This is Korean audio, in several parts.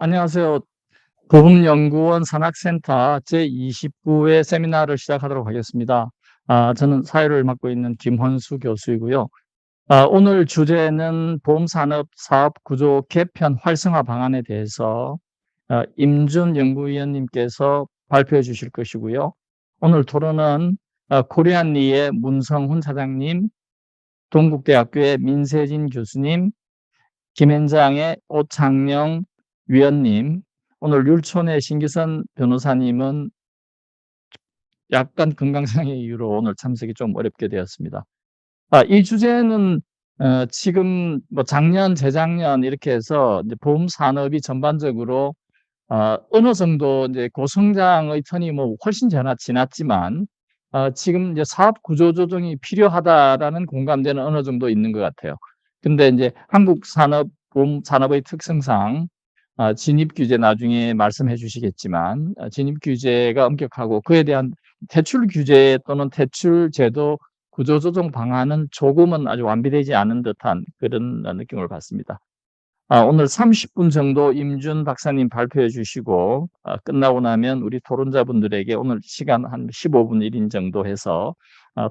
안녕하세요. 보험연구원 산학센터 제29회 세미나를 시작하도록 하겠습니다. 저는 사회를 맡고 있는 김헌수 교수이고요. 오늘 주제는 보험산업 사업구조 개편 활성화 방안에 대해서 임준 연구위원님께서 발표해 주실 것이고요. 오늘 토론은 코리안리의 문성훈 사장님, 동국대학교의 민세진 교수님, 김현장의 오창영 위원님, 오늘 율촌의 신기선 변호사님은 약간 건강상의 이유로 오늘 참석이 좀 어렵게 되었습니다. 이 주제는 지금 뭐 작년, 재작년 이렇게 해서 이제 보험 산업이 전반적으로 어느 정도 이제 고성장의 턴이 뭐 훨씬 지났지만 지금 이제 사업 구조 조정이 필요하다라는 공감대는 어느 정도 있는 것 같아요. 근데 이제 한국 보험 산업의 특성상 진입 규제 나중에 말씀해 주시겠지만 진입 규제가 엄격하고 그에 대한 대출 규제 또는 대출 제도 구조 조정 방안은 조금은 아주 완비되지 않은 듯한 그런 느낌을 받습니다. 오늘 30분 정도 임준 박사님 발표해 주시고 끝나고 나면 우리 토론자분들에게 오늘 시간 한 15분 1인 정도 해서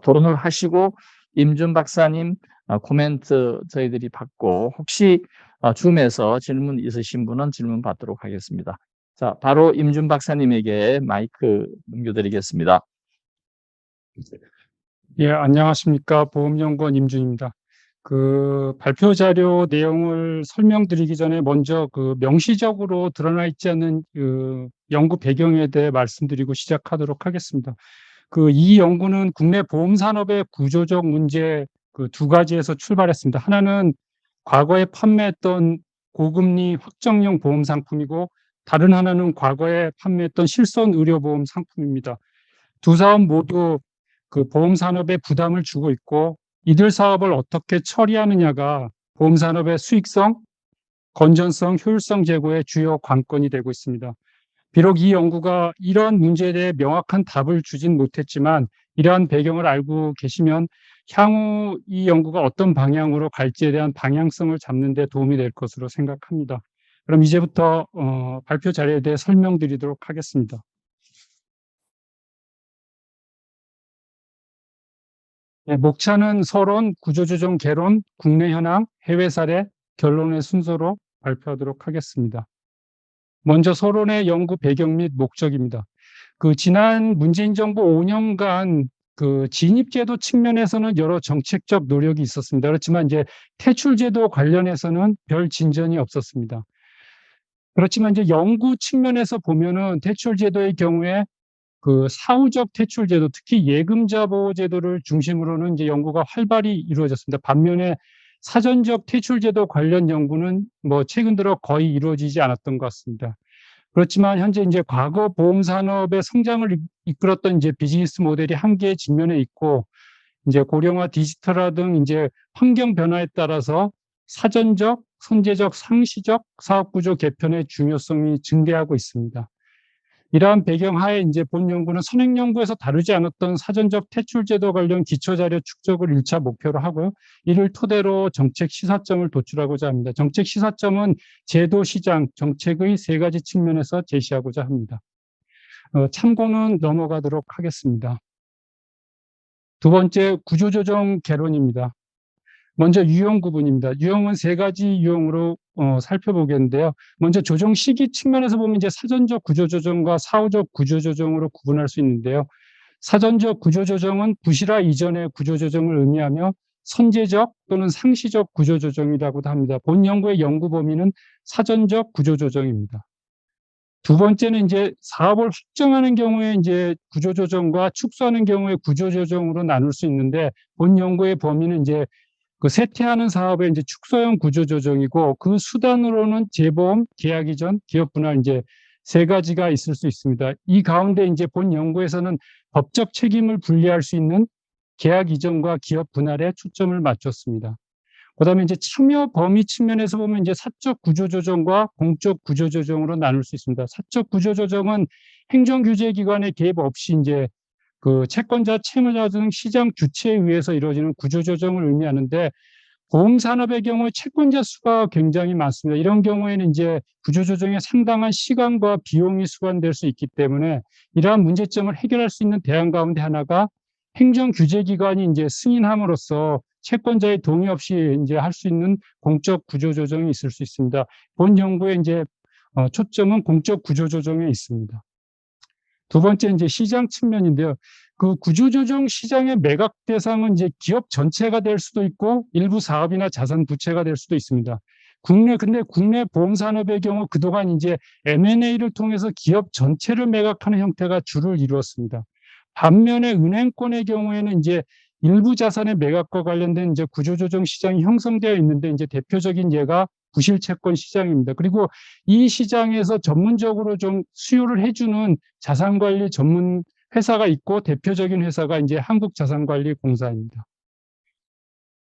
토론을 하시고 임준 박사님 코멘트 저희들이 받고 혹시 줌에서 질문 있으신 분은 질문 받도록 하겠습니다. 자, 바로 임준 박사님에게 마이크 넘겨드리겠습니다. 예, 안녕하십니까. 보험연구원 임준입니다. 발표 자료 내용을 설명드리기 전에 먼저 명시적으로 드러나 있지 않는 연구 배경에 대해 말씀드리고 시작하도록 하겠습니다. 이 연구는 국내 보험산업의 구조적 문제 두 가지에서 출발했습니다. 하나는 과거에 판매했던 고금리 확정형 보험 상품이고, 다른 하나는 과거에 판매했던 실손 의료보험 상품입니다. 두 사업 모두 보험 산업에 부담을 주고 있고, 이들 사업을 어떻게 처리하느냐가 보험 산업의 수익성, 건전성, 효율성 제고의 주요 관건이 되고 있습니다. 비록 이 연구가 이러한 문제에 대해 명확한 답을 주진 못했지만, 이러한 배경을 알고 계시면 향후 이 연구가 어떤 방향으로 갈지에 대한 방향성을 잡는 데 도움이 될 것으로 생각합니다. 그럼 이제부터 발표 자료에 대해 설명드리도록 하겠습니다. 네, 목차는 서론, 구조조정 개론, 국내 현황, 해외 사례, 결론의 순서로 발표하도록 하겠습니다. 먼저 서론의 연구 배경 및 목적입니다. 지난 문재인 정부 5년간 진입제도 측면에서는 여러 정책적 노력이 있었습니다. 그렇지만 이제 퇴출제도 관련해서는 별 진전이 없었습니다. 그렇지만 이제 연구 측면에서 보면은 퇴출제도의 경우에 사후적 퇴출제도, 특히 예금자 보호제도를 중심으로는 이제 연구가 활발히 이루어졌습니다. 반면에 사전적 퇴출제도 관련 연구는 뭐 최근 들어 거의 이루어지지 않았던 것 같습니다. 그렇지만 현재 이제 과거 보험 산업의 성장을 이끌었던 이제 비즈니스 모델이 한계에 직면해 있고, 이제 고령화, 디지털화 등 이제 환경 변화에 따라서 사전적, 선제적, 상시적 사업 구조 개편의 중요성이 증대하고 있습니다. 이러한 배경 하에 이제 본 연구는 선행 연구에서 다루지 않았던 사전적 퇴출제도 관련 기초자료 축적을 1차 목표로 하고요. 이를 토대로 정책 시사점을 도출하고자 합니다. 정책 시사점은 제도, 시장, 정책의 세 가지 측면에서 제시하고자 합니다. 참고는 넘어가도록 하겠습니다. 두 번째, 구조조정 개론입니다. 먼저 유형 구분입니다. 유형은 세 가지 유형으로 살펴보겠는데요. 먼저 조정 시기 측면에서 보면 이제 사전적 구조조정과 사후적 구조조정으로 구분할 수 있는데요. 사전적 구조조정은 부실화 이전의 구조조정을 의미하며 선제적 또는 상시적 구조조정이라고도 합니다. 본 연구의 연구 범위는 사전적 구조조정입니다. 두 번째는 이제 사업을 확정하는 경우에 이제 구조조정과 축소하는 경우에 구조조정으로 나눌 수 있는데, 본 연구의 범위는 이제 세퇴하는 사업의 이제 축소형 구조조정이고, 그 수단으로는 재보험, 계약 이전, 기업 분할 이제 세 가지가 있을 수 있습니다. 이 가운데 이제 본 연구에서는 법적 책임을 분리할 수 있는 계약 이전과 기업 분할에 초점을 맞췄습니다. 그다음에 이제 참여 범위 측면에서 보면 이제 사적 구조조정과 공적 구조조정으로 나눌 수 있습니다. 사적 구조조정은 행정규제기관의 개입 없이 이제 채권자, 채무자 등 시장 주체에 의해서 이루어지는 구조조정을 의미하는데, 보험산업의 경우에 채권자 수가 굉장히 많습니다. 이런 경우에는 이제 구조조정에 상당한 시간과 비용이 수반될 수 있기 때문에 이러한 문제점을 해결할 수 있는 대안 가운데 하나가 행정규제기관이 이제 승인함으로써 채권자의 동의 없이 이제 할 수 있는 공적 구조조정이 있을 수 있습니다. 본 연구의 이제 초점은 공적 구조조정에 있습니다. 두 번째 이제 시장 측면인데요. 그 구조조정 시장의 매각 대상은 이제 기업 전체가 될 수도 있고 일부 사업이나 자산 부채가 될 수도 있습니다. 근데 국내 보험산업의 경우 그동안 이제 M&A를 통해서 기업 전체를 매각하는 형태가 주를 이루었습니다. 반면에 은행권의 경우에는 이제 일부 자산의 매각과 관련된 이제 구조조정 시장이 형성되어 있는데 이제 대표적인 예가 부실채권 시장입니다. 그리고 이 시장에서 전문적으로 좀 수요를 해주는 자산관리 전문 회사가 있고 대표적인 회사가 이제 한국자산관리공사입니다.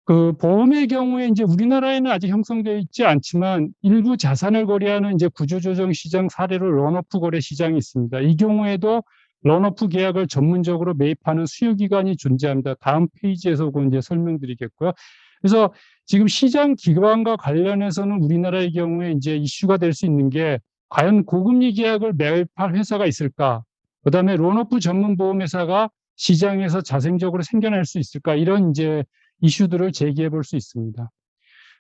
그 보험의 경우에 이제 우리나라에는 아직 형성되어 있지 않지만 일부 자산을 거래하는 이제 구조조정 시장 사례로 런오프 거래 시장이 있습니다. 이 경우에도 런오프 계약을 전문적으로 매입하는 수요기관이 존재합니다. 다음 페이지에서 그거 이제 설명드리겠고요. 그래서 지금 시장 기반과 관련해서는 우리나라의 경우에 이제 이슈가 될 수 있는 게 과연 고금리 계약을 매입할 회사가 있을까? 그다음에 런오프 전문 보험회사가 시장에서 자생적으로 생겨날 수 있을까? 이런 이제 이슈들을 제기해 볼 수 있습니다.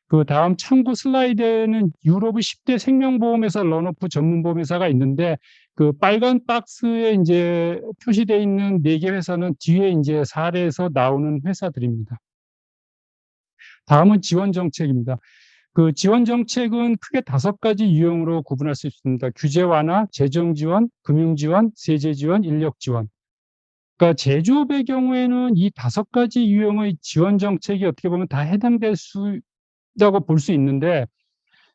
그 다음 참고 슬라이드에는 유럽의 10대 생명보험회사 런오프 전문보험회사가 있는데 그 빨간 박스에 이제 표시되어 있는 4개 회사는 뒤에 이제 사례에서 나오는 회사들입니다. 다음은 지원 정책입니다. 그 지원 정책은 크게 5가지 유형으로 구분할 수 있습니다. 규제 완화, 재정 지원, 금융 지원, 세제 지원, 인력 지원. 그러니까 제조업의 경우에는 이 5가지 유형의 지원 정책이 어떻게 보면 다 해당될 수 있다고 볼 수 있는데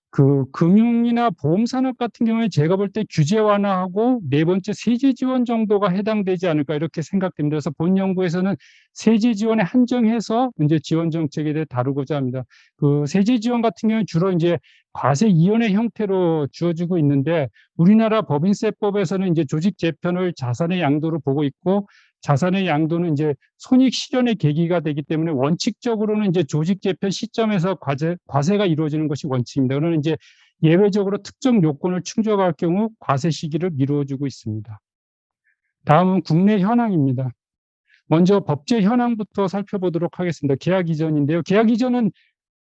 그 금융이나 보험산업 같은 경우에 제가 볼 때 규제 완화하고 4번째 세제 지원 정도가 해당되지 않을까 이렇게 생각됩니다. 그래서 본 연구에서는 세제 지원에 한정해서 이제 지원 정책에 대해 다루고자 합니다. 그 세제 지원 같은 경우는 주로 이제 과세 이연의 형태로 주어지고 있는데 우리나라 법인세법에서는 이제 조직 재편을 자산의 양도로 보고 있고 자산의 양도는 이제 손익 실현의 계기가 되기 때문에 원칙적으로는 이제 조직 재편 시점에서 과세가 이루어지는 것이 원칙입니다. 그러나 이제 예외적으로 특정 요건을 충족할 경우 과세 시기를 미뤄주고 있습니다. 다음은 국내 현황입니다. 먼저 법제 현황부터 살펴보도록 하겠습니다. 계약 이전인데요. 계약 이전은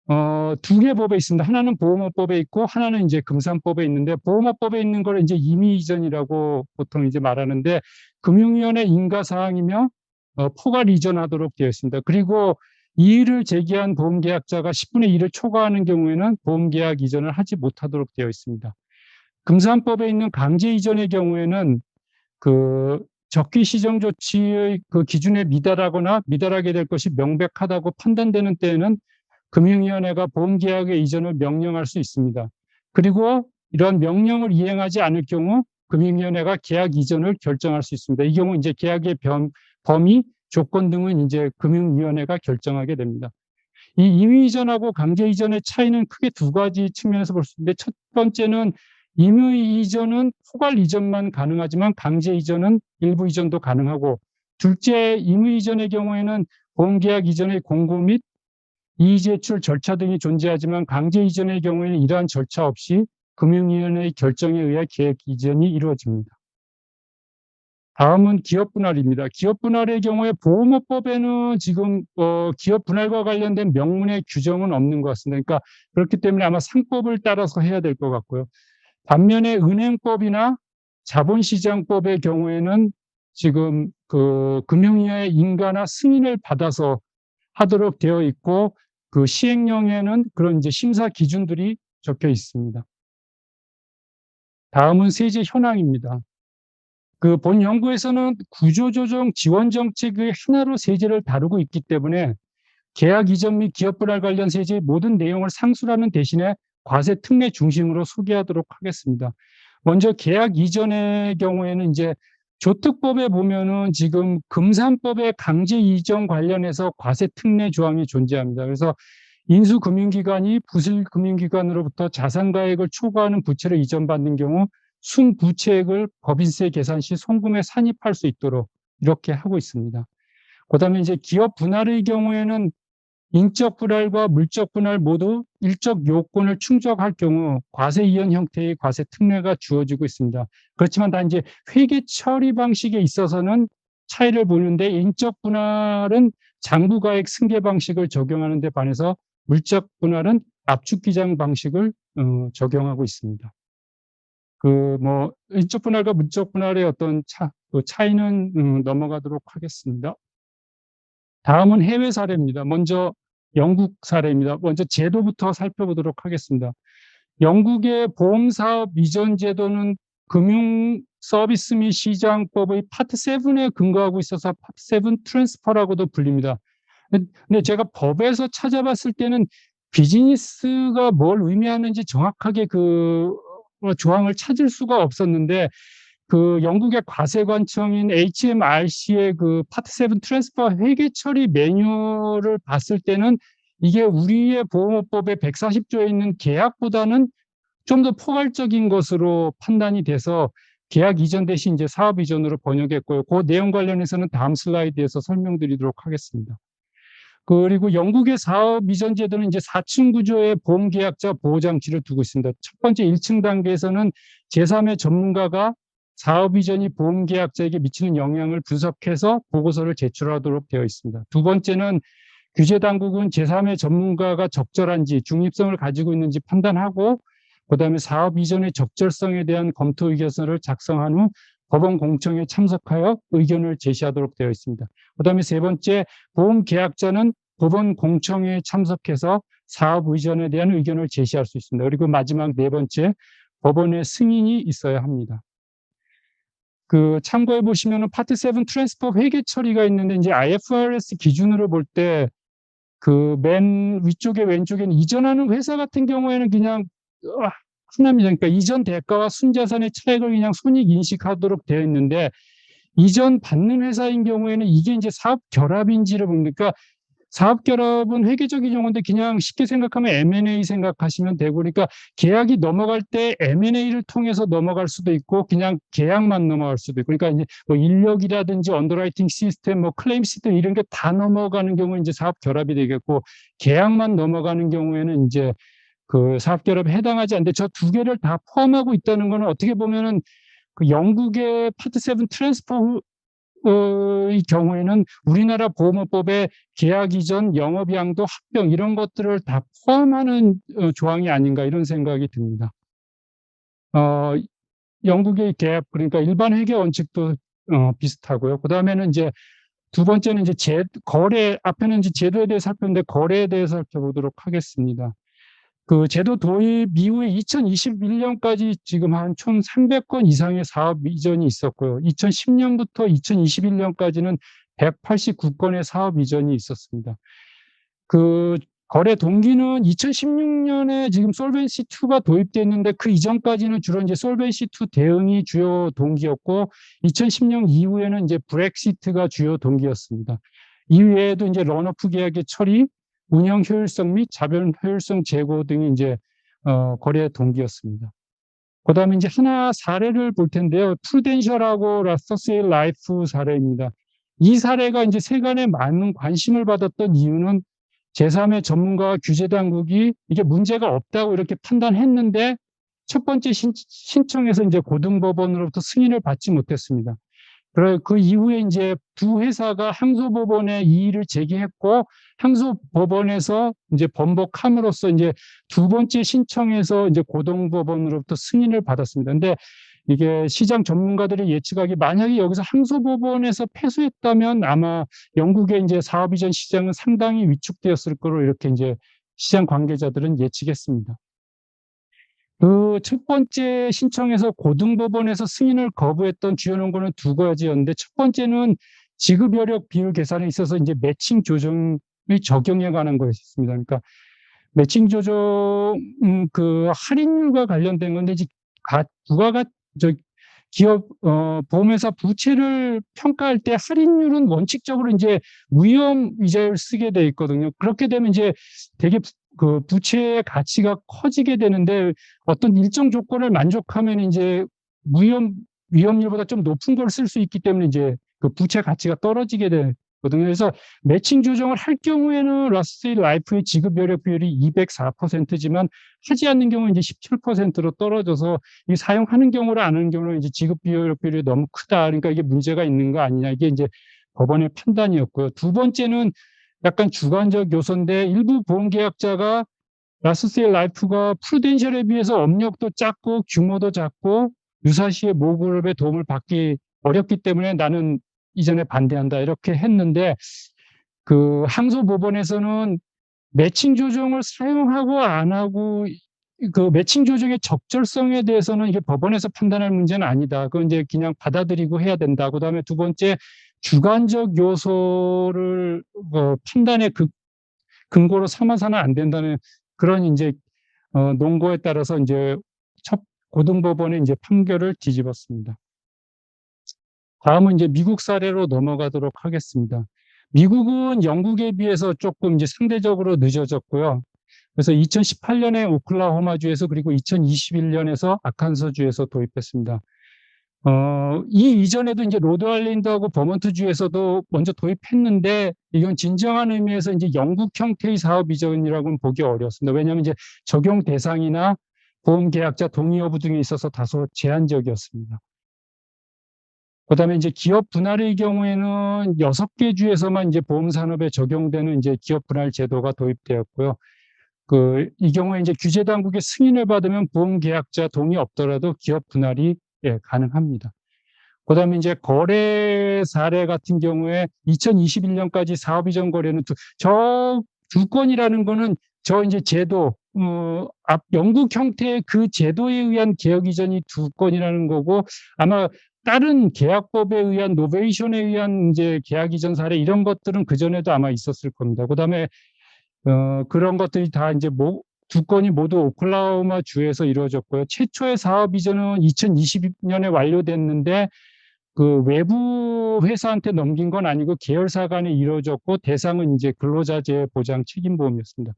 2개 법에 있습니다. 하나는 보험업법에 있고 하나는 이제 금산법에 있는데 보험업법에 있는 걸 이제 임의 이전이라고 보통 이제 말하는데 금융위원회 인가 사항이며 포괄 이전하도록 되어 있습니다. 그리고 이의를 제기한 보험계약자가 10분의 1을 초과하는 경우에는 보험계약 이전을 하지 못하도록 되어 있습니다. 금산법에 있는 강제 이전의 경우에는 그 적기 시정 조치의 그 기준에 미달하거나 미달하게 될 것이 명백하다고 판단되는 때에는 금융위원회가 보험계약의 이전을 명령할 수 있습니다. 그리고 이러한 명령을 이행하지 않을 경우 금융위원회가 계약 이전을 결정할 수 있습니다. 이 경우 이제 계약의 범위, 조건 등은 이제 금융위원회가 결정하게 됩니다. 이 임의 이전하고 강제 이전의 차이는 크게 2가지 측면에서 볼 수 있는데 첫 번째는 임의 이전은 포괄 이전만 가능하지만 강제 이전은 일부 이전도 가능하고 둘째 임의 이전의 경우에는 보험계약 이전의 공고 및 이의제출 절차 등이 존재하지만 강제 이전의 경우에는 이러한 절차 없이 금융위원회의 결정에 의해 계약 이전이 이루어집니다. 다음은 기업 분할입니다. 기업 분할의 경우에 보험업법에는 지금 기업 분할과 관련된 명문의 규정은 없는 것 같습니다. 그러니까 그렇기 때문에 아마 상법을 따라서 해야 될 것 같고요. 반면에 은행법이나 자본시장법의 경우에는 지금 그 금융위원회 인가나 승인을 받아서 하도록 되어 있고 그 시행령에는 그런 이제 심사 기준들이 적혀 있습니다. 다음은 세제 현황입니다. 그 본 연구에서는 구조조정 지원 정책의 하나로 세제를 다루고 있기 때문에 계약 이전 및 기업 분할 관련 세제의 모든 내용을 상술하는 대신에 과세 특례 중심으로 소개하도록 하겠습니다. 먼저 계약 이전의 경우에는 이제 조특법에 보면은 지금 금산법의 강제 이전 관련해서 과세 특례 조항이 존재합니다. 그래서 인수금융기관이 부실금융기관으로부터 자산가액을 초과하는 부채를 이전받는 경우 순부채액을 법인세 계산 시 송금에 산입할 수 있도록 이렇게 하고 있습니다. 그다음에 이제 기업 분할의 경우에는 인적 분할과 물적 분할 모두 일적 요건을 충족할 경우 과세 이연 형태의 과세 특례가 주어지고 있습니다. 그렇지만 다 이제 회계 처리 방식에 있어서는 차이를 보는데 인적 분할은 장부가액 승계 방식을 적용하는 데 반해서 물적 분할은 압축 기장 방식을 적용하고 있습니다. 인적 분할과 물적 분할의 어떤 차이는 넘어가도록 하겠습니다. 다음은 해외 사례입니다. 먼저 영국 사례입니다. 먼저 제도부터 살펴보도록 하겠습니다. 영국의 보험사업 이전 제도는 금융 서비스 및 시장법의 파트 7에 근거하고 있어서 파트 7 트랜스퍼라고도 불립니다. 근데 제가 법에서 찾아봤을 때는 비즈니스가 뭘 의미하는지 정확하게 조항을 찾을 수가 없었는데 영국의 과세관청인 HMRC의 파트 7 트랜스퍼 회계 처리 매뉴얼을 봤을 때는 이게 우리의 보험업법의 140조에 있는 계약보다는 좀 더 포괄적인 것으로 판단이 돼서 계약 이전 대신 이제 사업 이전으로 번역했고요. 그 내용 관련해서는 다음 슬라이드에서 설명드리도록 하겠습니다. 그리고 영국의 사업 이전 제도는 이제 4층 구조의 보험계약자 보호장치를 두고 있습니다. 첫 번째 1층 단계에서는 제3의 전문가가 사업 이전이 보험계약자에게 미치는 영향을 분석해서 보고서를 제출하도록 되어 있습니다. 두 번째는 규제당국은 제3의 전문가가 적절한지 중립성을 가지고 있는지 판단하고 그다음에 사업 이전의 적절성에 대한 검토 의견서를 작성한 후 법원 공청회에 참석하여 의견을 제시하도록 되어 있습니다. 그다음에 세 번째, 보험계약자는 법원 공청회에 참석해서 사업 이전에 대한 의견을 제시할 수 있습니다. 그리고 마지막 네 번째, 법원의 승인이 있어야 합니다. 참고해 보시면은 파트 7 트랜스퍼 회계 처리가 있는데 이제 IFRS 기준으로 볼 때 맨 위쪽에 왼쪽에는 이전하는 회사 같은 경우에는 그냥 흔합니다. 그러니까 이전 대가와 순자산의 차액을 그냥 손익 인식하도록 되어 있는데 이전 받는 회사인 경우에는 이게 이제 사업 결합인지를 보니까 사업 결합은 회계적인 용어인데 그냥 쉽게 생각하면 M&A 생각하시면 되고 그러니까 계약이 넘어갈 때 M&A를 통해서 넘어갈 수도 있고 그냥 계약만 넘어갈 수도 있고 그러니까 이제 인력이라든지 언더라이팅 시스템, 클레임 시스템 이런 게 다 넘어가는 경우는 이제 사업 결합이 되겠고 계약만 넘어가는 경우에는 이제 사업 결합에 해당하지 않는데 저 두 개를 다 포함하고 있다는 거는 어떻게 보면은 영국의 파트 7 트랜스퍼 이 경우에는 우리나라 보험업법의 계약 이전 영업양도 합병 이런 것들을 다 포함하는 조항이 아닌가 이런 생각이 듭니다. 영국의 계약 그러니까 일반 회계 원칙도 비슷하고요. 그다음에는 이제 두 번째는 이제 거래 앞에는 이제 제도에 대해서 살폈는데 거래에 대해서 살펴보도록 하겠습니다. 제도 도입 이후에 2021년까지 지금 한 총 300건 이상의 사업 이전이 있었고요. 2010년부터 2021년까지는 189건의 사업 이전이 있었습니다. 거래 동기는 2016년에 지금 솔벤시 2가 도입됐는데 그 이전까지는 주로 이제 솔벤시 2 대응이 주요 동기였고 2010년 이후에는 이제 브렉시트가 주요 동기였습니다. 이외에도 이제 런오프 계약의 처리, 운영 효율성 및 자본 효율성 제고 등이 이제 거래 동기였습니다. 그다음에 이제 하나 사례를 볼 텐데요. 프루덴셜하고 라스터스의 라이프 사례입니다. 이 사례가 이제 세간에 많은 관심을 받았던 이유는 제3의 전문가와 규제 당국이 이게 문제가 없다고 이렇게 판단했는데 첫 번째 신청에서 이제 고등법원으로부터 승인을 받지 못했습니다. 그 이후에 이제 두 회사가 항소법원에 이의를 제기했고 항소법원에서 이제 번복함으로써 이제 두 번째 신청에서 이제 고등법원으로부터 승인을 받았습니다. 근데 이게 시장 전문가들이 예측하기 만약에 여기서 항소법원에서 패소했다면 아마 영국의 이제 사업 이전 시장은 상당히 위축되었을 거로 이렇게 이제 시장 관계자들은 예측했습니다. 첫 번째 신청에서 고등법원에서 승인을 거부했던 주요 논거는 두 가지였는데 첫 번째는 지급 여력 비율 계산에 있어서 이제 매칭 조정의 적용에 관한 거였습니다. 그러니까 매칭 조정 할인율과 관련된 건데 이제 기업 보험회사 부채를 평가할 때 할인율은 원칙적으로 이제 위험 이자율 쓰게 돼 있거든요. 그렇게 되면 이제 되게 부채의 가치가 커지게 되는데 어떤 일정 조건을 만족하면 이제 위험률보다 좀 높은 걸 쓸 수 있기 때문에 이제 부채 가치가 떨어지게 있거든요. 그래서 매칭 조정을 할 경우에는 라스트 라이프의 지급 여력 비율이 204%지만 하지 않는 경우는 이제 17%로 떨어져서 이 사용하는 경우랑 안 하는 경우는 이제 지급 여력 비율이 너무 크다. 그러니까 이게 문제가 있는 거 아니냐. 이게 이제 법원의 판단이었고요. 두 번째는 약간 주관적 요소인데 일부 보험계약자가 라스트 라이프가 프루덴셜에 비해서 업력도 작고 규모도 작고 유사시의 모그룹의 도움을 받기 어렵기 때문에 나는 이전에 반대한다 이렇게 했는데 그 항소법원에서는 매칭 조정을 사용하고 안 하고 그 매칭 조정의 적절성에 대해서는 이게 법원에서 판단할 문제는 아니다. 그건 이제 그냥 받아들이고 해야 된다. 그다음에 두 번째 주관적 요소를 판단의 근거로 삼아서는 안 된다는 그런 이제 논거에 따라서 이제 첫 고등법원의 이제 판결을 뒤집었습니다. 다음은 이제 미국 사례로 넘어가도록 하겠습니다. 미국은 영국에 비해서 조금 이제 상대적으로 늦어졌고요. 그래서 2018년에 오클라호마주에서 그리고 2021년에서 아칸소주에서 도입했습니다. 이 이전에도 이제 로드아일랜드하고 버몬트주에서도 먼저 도입했는데 이건 진정한 의미에서 이제 영국 형태의 사업 이전이라고는 보기 어렵습니다. 왜냐하면 이제 적용 대상이나 보험 계약자 동의 여부 등에 있어서 다소 제한적이었습니다. 그다음에 이제 기업 분할의 경우에는 6개 주에서만 이제 보험 산업에 적용되는 이제 기업 분할 제도가 도입되었고요. 이 경우에 이제 규제 당국의 승인을 받으면 보험 계약자 동의 없더라도 기업 분할이 가능합니다. 그다음에 이제 거래 사례 같은 경우에 2021년까지 사업 이전 거래는 저 두 건이라는 거는 저 이제 제도 영국 형태의 그 제도에 의한 계약 이전이 2건이라는 거고 아마 다른 계약법에 의한 노베이션에 의한 이제 계약 이전 사례 이런 것들은 그 전에도 아마 있었을 겁니다. 그다음에 그런 것들이 다 이제 2건이 모두 오클라호마 주에서 이루어졌고요. 최초의 사업 이전은 2020년에 완료됐는데 그 외부 회사한테 넘긴 건 아니고 계열사 간에 이루어졌고 대상은 이제 근로자 재해 보장 책임 보험이었습니다.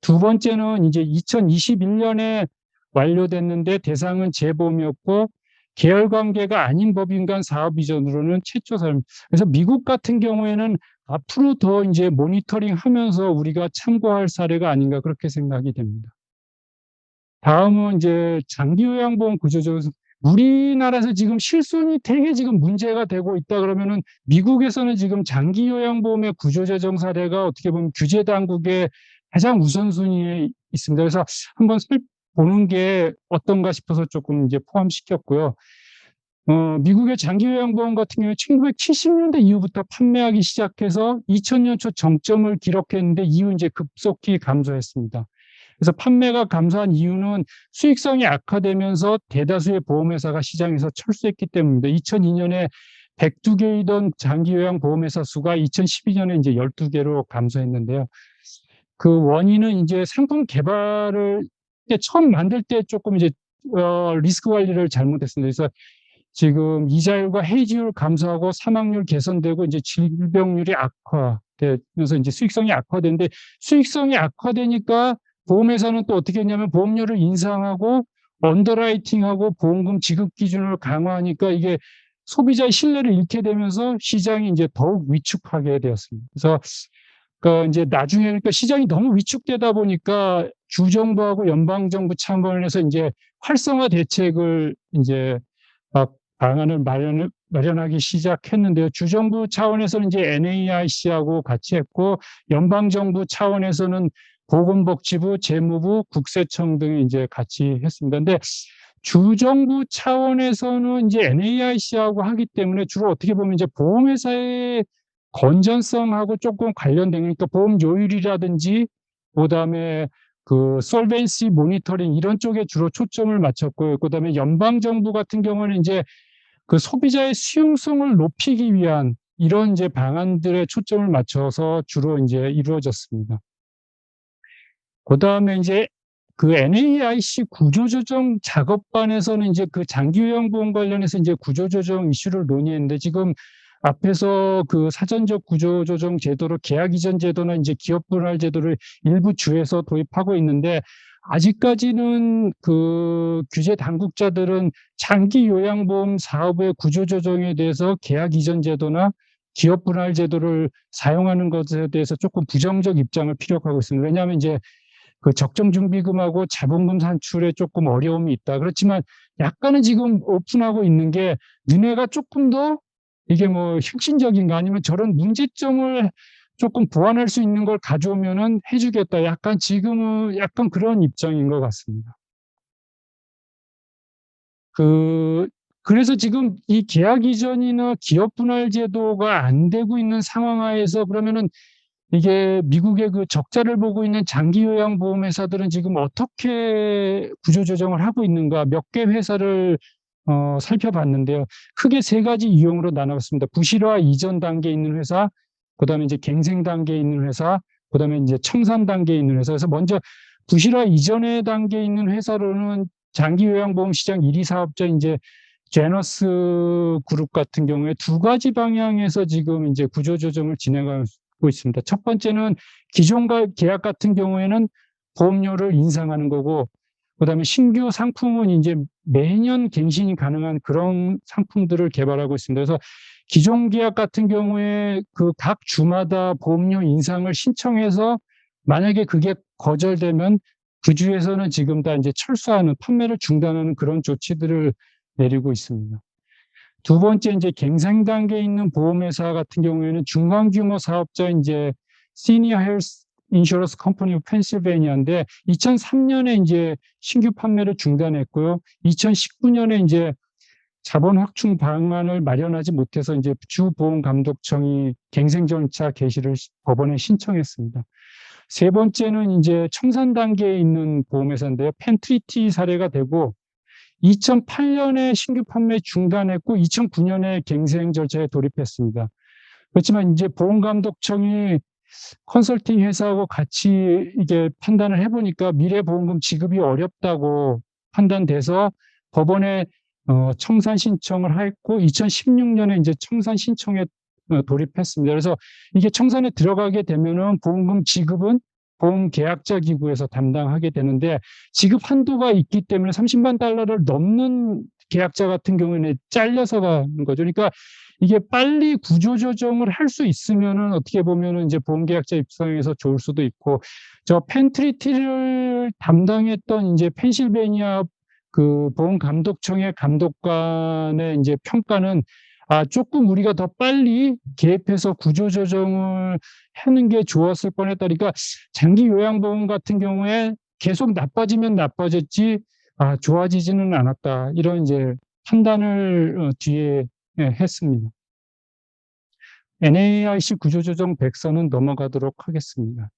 두 번째는 이제 2021년에 완료됐는데 대상은 재보험이었고 계열 관계가 아닌 법인 간 사업 이전으로는 최초 사례. 그래서 미국 같은 경우에는 앞으로 더 이제 모니터링 하면서 우리가 참고할 사례가 아닌가 그렇게 생각이 됩니다. 다음은 이제 장기요양보험 구조조 우리나라에서 지금 실손이 되게 지금 문제가 되고 있다 그러면은 미국에서는 지금 장기요양보험의 구조조정 사례가 어떻게 보면 규제 당국의 가장 우선순위에 있습니다. 그래서 한번 보는 게 어떤가 싶어서 조금 이제 포함시켰고요. 미국의 장기요양보험 같은 경우에 1970년대 이후부터 판매하기 시작해서 2000년 초 정점을 기록했는데 이후 이제 급속히 감소했습니다. 그래서 판매가 감소한 이유는 수익성이 악화되면서 대다수의 보험회사가 시장에서 철수했기 때문입니다. 2002년에 102개이던 장기요양 보험회사 수가 2012년에 이제 12개로 감소했는데요. 그 원인은 이제 상품 개발을 처음 만들 때 조금 이제 리스크 관리를 잘못했습니다. 그래서 지금 이자율과 해지율 감소하고 사망률 개선되고 이제 질병률이 악화되면서 이제 수익성이 악화되는데 수익성이 악화되니까 보험회사는 또 어떻게 했냐면 보험료를 인상하고 언더라이팅하고 보험금 지급 기준을 강화하니까 이게 소비자의 신뢰를 잃게 되면서 시장이 이제 더욱 위축하게 되었습니다. 그래서 이제 나중에 그러니까 시장이 너무 위축되다 보니까 주정부하고 연방정부 차원에서 이제 활성화 대책을 이제 방안을 마련하기 시작했는데요. 주정부 차원에서는 이제 NAIC하고 같이 했고 연방정부 차원에서는 보건복지부, 재무부, 국세청 등이 이제 같이 했습니다. 근데 주정부 차원에서는 이제 NAIC하고 하기 때문에 주로 어떻게 보면 이제 보험회사의 건전성하고 조금 관련된 그러니까 보험 요율이라든지 그다음에 그 솔벤시 모니터링 이런 쪽에 주로 초점을 맞췄고요. 그다음에 연방정부 같은 경우는 이제 그 소비자의 수용성을 높이기 위한 이런 이제 방안들에 초점을 맞춰서 주로 이제 이루어졌습니다. 그다음에 이제 그 NAIC 구조조정 작업반에서는 이제 그 장기요양보험 관련해서 이제 구조조정 이슈를 논의했는데 지금 앞에서 그 사전적 구조조정 제도로 계약 이전 제도나 이제 기업 분할 제도를 일부 주에서 도입하고 있는데 아직까지는 그 규제 당국자들은 장기 요양보험 사업의 구조조정에 대해서 계약 이전 제도나 기업 분할 제도를 사용하는 것에 대해서 조금 부정적 입장을 피력하고 있습니다. 왜냐하면 이제 그 적정 준비금하고 자본금 산출에 조금 어려움이 있다. 그렇지만 약간은 지금 오픈하고 있는 게 니네가 조금 더 이게 뭐 혁신적인가 아니면 저런 문제점을 조금 보완할 수 있는 걸 가져오면은 해주겠다. 약간 지금은 약간 그런 입장인 것 같습니다. 그래서 지금 이 계약 이전이나 기업 분할 제도가 안 되고 있는 상황 하에서 그러면은 이게 미국의 그 적자를 보고 있는 장기 요양 보험 회사들은 지금 어떻게 구조 조정을 하고 있는가 몇 개 회사를 살펴봤는데요. 크게 세 가지 유형으로 나눠봤습니다. 부실화 이전 단계에 있는 회사, 그다음에 이제 갱생 단계에 있는 회사, 그다음에 이제 청산 단계에 있는 회사. 그래서 먼저 부실화 이전의 단계에 있는 회사로는 장기 요양보험 시장 1위 사업자 이제 제너스 그룹 같은 경우에 두 가지 방향에서 지금 이제 구조 조정을 진행하고 있습니다. 첫 번째는 기존 계약 같은 경우에는 보험료를 인상하는 거고, 그다음에 신규 상품은 이제 매년 갱신이 가능한 그런 상품들을 개발하고 있습니다. 그래서 기존 계약 같은 경우에 그 각 주마다 보험료 인상을 신청해서 만약에 그게 거절되면 그 주에서는 지금 다 이제 철수하는, 판매를 중단하는 그런 조치들을 내리고 있습니다. 두 번째, 이제 갱생 단계에 있는 보험회사 같은 경우에는 중간 규모 사업자 이제 시니어 헬스 인슈런스 컴퍼니 오브 펜실베니아인데 2003년에 이제 신규 판매를 중단했고요. 2019년에 이제 자본 확충 방안을 마련하지 못해서 이제 주보험감독청이 갱생 절차 개시를 법원에 신청했습니다. 세 번째는 이제 청산 단계에 있는 보험회사인데요. 펜트리티 사례가 되고 2008년에 신규 판매 중단했고 2009년에 갱생 절차에 돌입했습니다. 그렇지만 이제 보험감독청이 컨설팅 회사하고 같이 이게 판단을 해보니까 미래보험금 지급이 어렵다고 판단돼서 법원에 청산 신청을 했고 2016년에 이제 청산 신청에 돌입했습니다. 그래서 이게 청산에 들어가게 되면은 보험금 지급은 보험 계약자 기구에서 담당하게 되는데 지급 한도가 있기 때문에 30만 달러를 넘는 계약자 같은 경우에는 잘려서 가는 거죠. 그러니까 이게 빨리 구조 조정을 할 수 있으면은 어떻게 보면은 이제 보험 계약자 입장에서 좋을 수도 있고, 저 펜트리티를 담당했던 이제 펜실베니아 그 보험감독청의 감독관의 이제 평가는 조금 우리가 더 빨리 개입해서 구조조정을 하는 게 좋았을 뻔했다. 그러니까 장기 요양보험 같은 경우에 계속 나빠지면 나빠졌지, 좋아지지는 않았다. 이런 이제 판단을 뒤에 했습니다. NAIC 구조조정 백서는 넘어가도록 하겠습니다.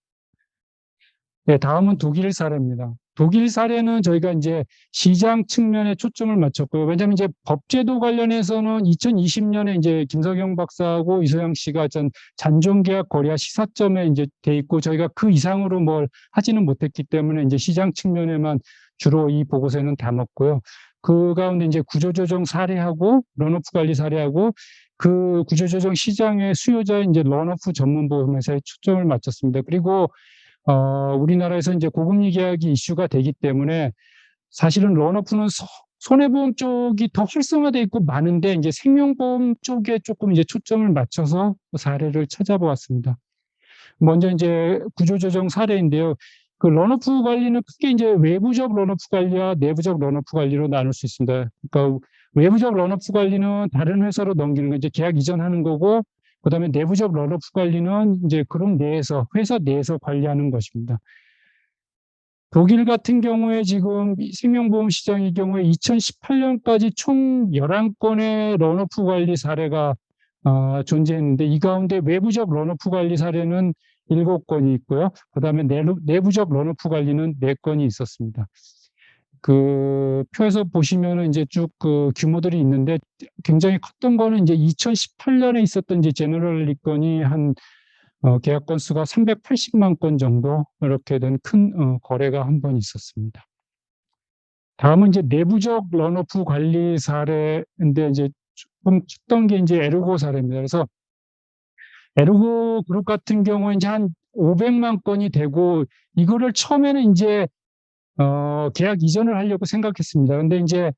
네, 다음은 독일 사례입니다. 독일 사례는 저희가 이제 시장 측면에 초점을 맞췄고요. 왜냐하면 이제 법제도 관련해서는 2020년에 이제 김석영 박사하고 이소영 씨가 잔존계약 거래화 시사점에 이제 돼 있고 저희가 그 이상으로 뭘 하지는 못했기 때문에 이제 시장 측면에만 주로 이 보고서에는 담았고요. 그 가운데 이제 구조조정 사례하고 런오프 관리 사례하고 그 구조조정 시장의 수요자인 이제 런오프 전문 보험회사에 초점을 맞췄습니다. 그리고 우리나라에서 이제 고금리 계약이 이슈가 되기 때문에 사실은 런오프는 손해보험 쪽이 더 활성화되어 있고 많은데 이제 생명보험 쪽에 조금 이제 초점을 맞춰서 사례를 찾아보았습니다. 먼저 이제 구조조정 사례인데요. 그 런오프 관리는 크게 이제 외부적 런오프 관리와 내부적 런오프 관리로 나눌 수 있습니다. 그러니까 외부적 런오프 관리는 다른 회사로 넘기는 거 이제 계약 이전하는 거고, 그다음에 내부적 런오프 관리는 이제 그룹 내에서 회사 내에서 관리하는 것입니다. 독일 같은 경우에 지금 생명보험 시장의 경우에 2018년까지 총 11건의 런오프 관리 사례가 존재했는데 이 가운데 외부적 런오프 관리 사례는 7건이 있고요. 그다음에 내부적 런오프 관리는 4건이 있었습니다. 그 표에서 보시면은 이제 쭉 그 규모들이 있는데 굉장히 컸던 거는 이제 2018년에 있었던 이제 제너럴 리건이 한 계약 건수가 380만 건 정도 이렇게 된 큰 거래가 한 번 있었습니다. 다음은 이제 내부적 런오프 관리 사례인데 이제 조금 컸던 게 이제 에르고 사례입니다. 그래서 에르고 그룹 같은 경우에 이제 한 500만 건이 되고 이거를 처음에는 이제 계약 이전을 하려고 생각했습니다. 근데 이제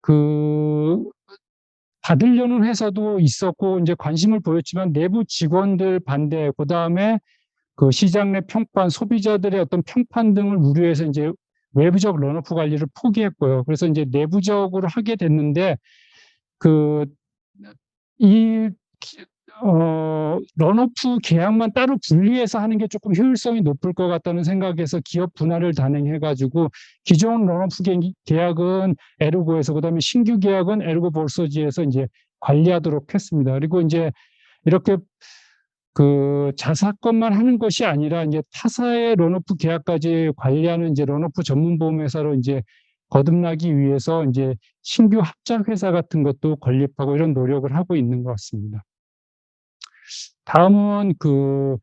그 받으려는 회사도 있었고 이제 관심을 보였지만 내부 직원들 반대, 그다음에 그 시장 내 평판, 소비자들의 어떤 평판 등을 우려해서 이제 외부적 런오프 관리를 포기했고요. 그래서 이제 내부적으로 하게 됐는데 그 이 런오프 계약만 따로 분리해서 하는 게 조금 효율성이 높을 것 같다는 생각에서 기업 분할을 단행해가지고 기존 런오프 계약은 에르고에서, 그다음에 신규 계약은 에르고 볼소지에서 이제 관리하도록 했습니다. 그리고 이제 이렇게 그 자사건만 하는 것이 아니라 이제 타사의 런오프 계약까지 관리하는 이제 런오프 전문 보험회사로 이제 거듭나기 위해서 이제 신규 합작 회사 같은 것도 건립하고 이런 노력을 하고 있는 것 같습니다. 다음은 그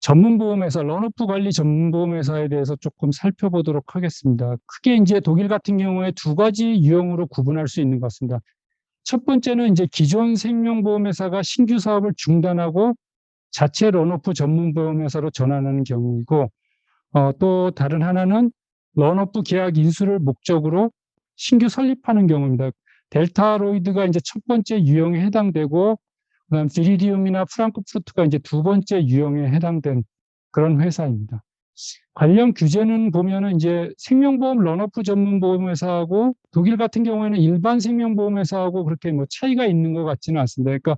전문보험회사, 런오프 관리 전문보험회사에 대해서 조금 살펴보도록 하겠습니다. 크게 이제 독일 같은 경우에 두 가지 유형으로 구분할 수 있는 것 같습니다. 첫 번째는 이제 기존 생명보험회사가 신규 사업을 중단하고 자체 런오프 전문보험회사로 전환하는 경우이고, 또 다른 하나는 런오프 계약 인수를 목적으로 신규 설립하는 경우입니다. 델타로이드가 이제 첫 번째 유형에 해당되고, 그다음 비리디움이나 프랑크푸르트가 이제 두 번째 유형에 해당된 그런 회사입니다. 관련 규제는 보면은 이제 생명보험 런오프 전문보험회사하고 독일 같은 경우에는 일반 생명보험회사하고 그렇게 뭐 차이가 있는 것 같지는 않습니다. 그러니까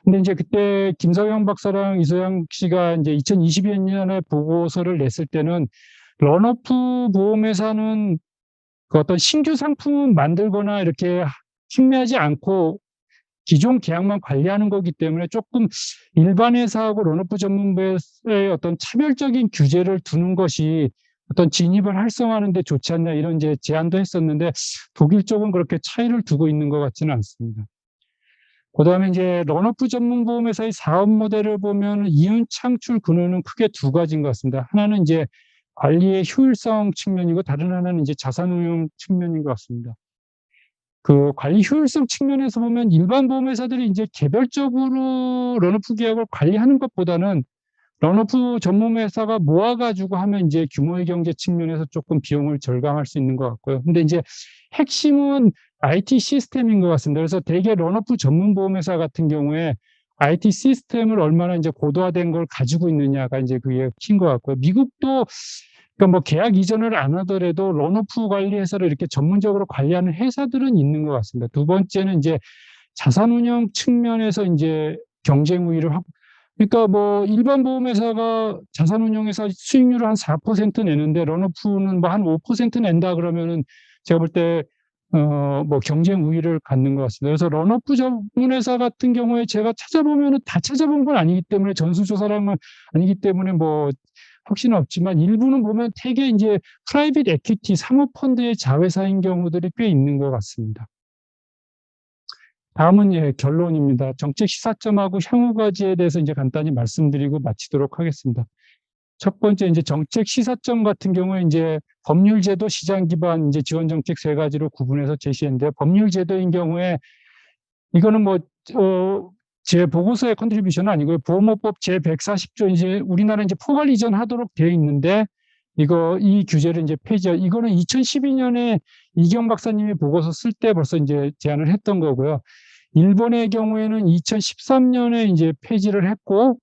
근데 이제 그때 김서영 박사랑 이소영 씨가 이제 2022년에 보고서를 냈을 때는 런오프 보험회사는 그 어떤 신규 상품을 만들거나 이렇게 판매하지 않고 기존 계약만 관리하는 거기 때문에 조금 일반 회사하고 런오프 전문부의 어떤 차별적인 규제를 두는 것이 어떤 진입을 활성화하는 데 좋지 않냐 이런 이제 제안도 했었는데 독일 쪽은 그렇게 차이를 두고 있는 것 같지는 않습니다. 그다음에 이제 런오프 전문보험회사의 사업 모델을 보면 이윤 창출 근원은 크게 두 가지인 것 같습니다. 하나는 이제 관리의 효율성 측면이고 다른 하나는 이제 자산운용 측면인 것 같습니다. 그 관리 효율성 측면에서 보면 일반 보험회사들이 이제 개별적으로 런오프 계약을 관리하는 것보다는 런오프 전문회사가 모아가지고 하면 이제 규모의 경제 측면에서 조금 비용을 절감할 수 있는 것 같고요. 근데 이제 핵심은 IT 시스템인 것 같습니다. 그래서 대개 런오프 전문 보험회사 같은 경우에 IT 시스템을 얼마나 이제 고도화된 걸 가지고 있느냐가 이제 그게 큰 것 같고요. 미국도 그러니까 뭐 계약 이전을 안 하더라도 런오프 관리 회사를 이렇게 전문적으로 관리하는 회사들은 있는 것 같습니다. 두 번째는 이제 자산운용 측면에서 이제 경쟁 우위를 그러니까 뭐 일반 보험회사가 자산운용회사 수익률을 한 4% 내는데 런오프는 뭐 한 5% 낸다 그러면은 제가 볼 때 뭐 경쟁 우위를 갖는 것 같습니다. 그래서 런오프 전문회사 같은 경우에 제가 찾아보면은 다 찾아본 건 아니기 때문에 전수조사랑은 아니기 때문에 뭐 확신은 없지만 일부는 보면 되게 이제 프라이빗 에퀴티 사모펀드의 자회사인 경우들이 꽤 있는 것 같습니다. 다음은 예, 결론입니다. 정책 시사점하고 향후 과제에 대해서 이제 간단히 말씀드리고 마치도록 하겠습니다. 첫 번째 이제 정책 시사점 같은 경우에 이제 법률 제도 시장 기반 이제 지원 정책 세 가지로 구분해서 제시했는데 법률 제도인 경우에 이거는 뭐 제 보고서의 컨트리뷰션은 아니고요. 보험업법 제140조 이제 우리나라 이제 포괄 이전하도록 되어 있는데 이 규제를 이제 폐지하. 이거는 2012년에 이경 박사님이 보고서 쓸 때 벌써 이제 제안을 했던 거고요. 일본의 경우에는 2013년에 이제 폐지를 했고,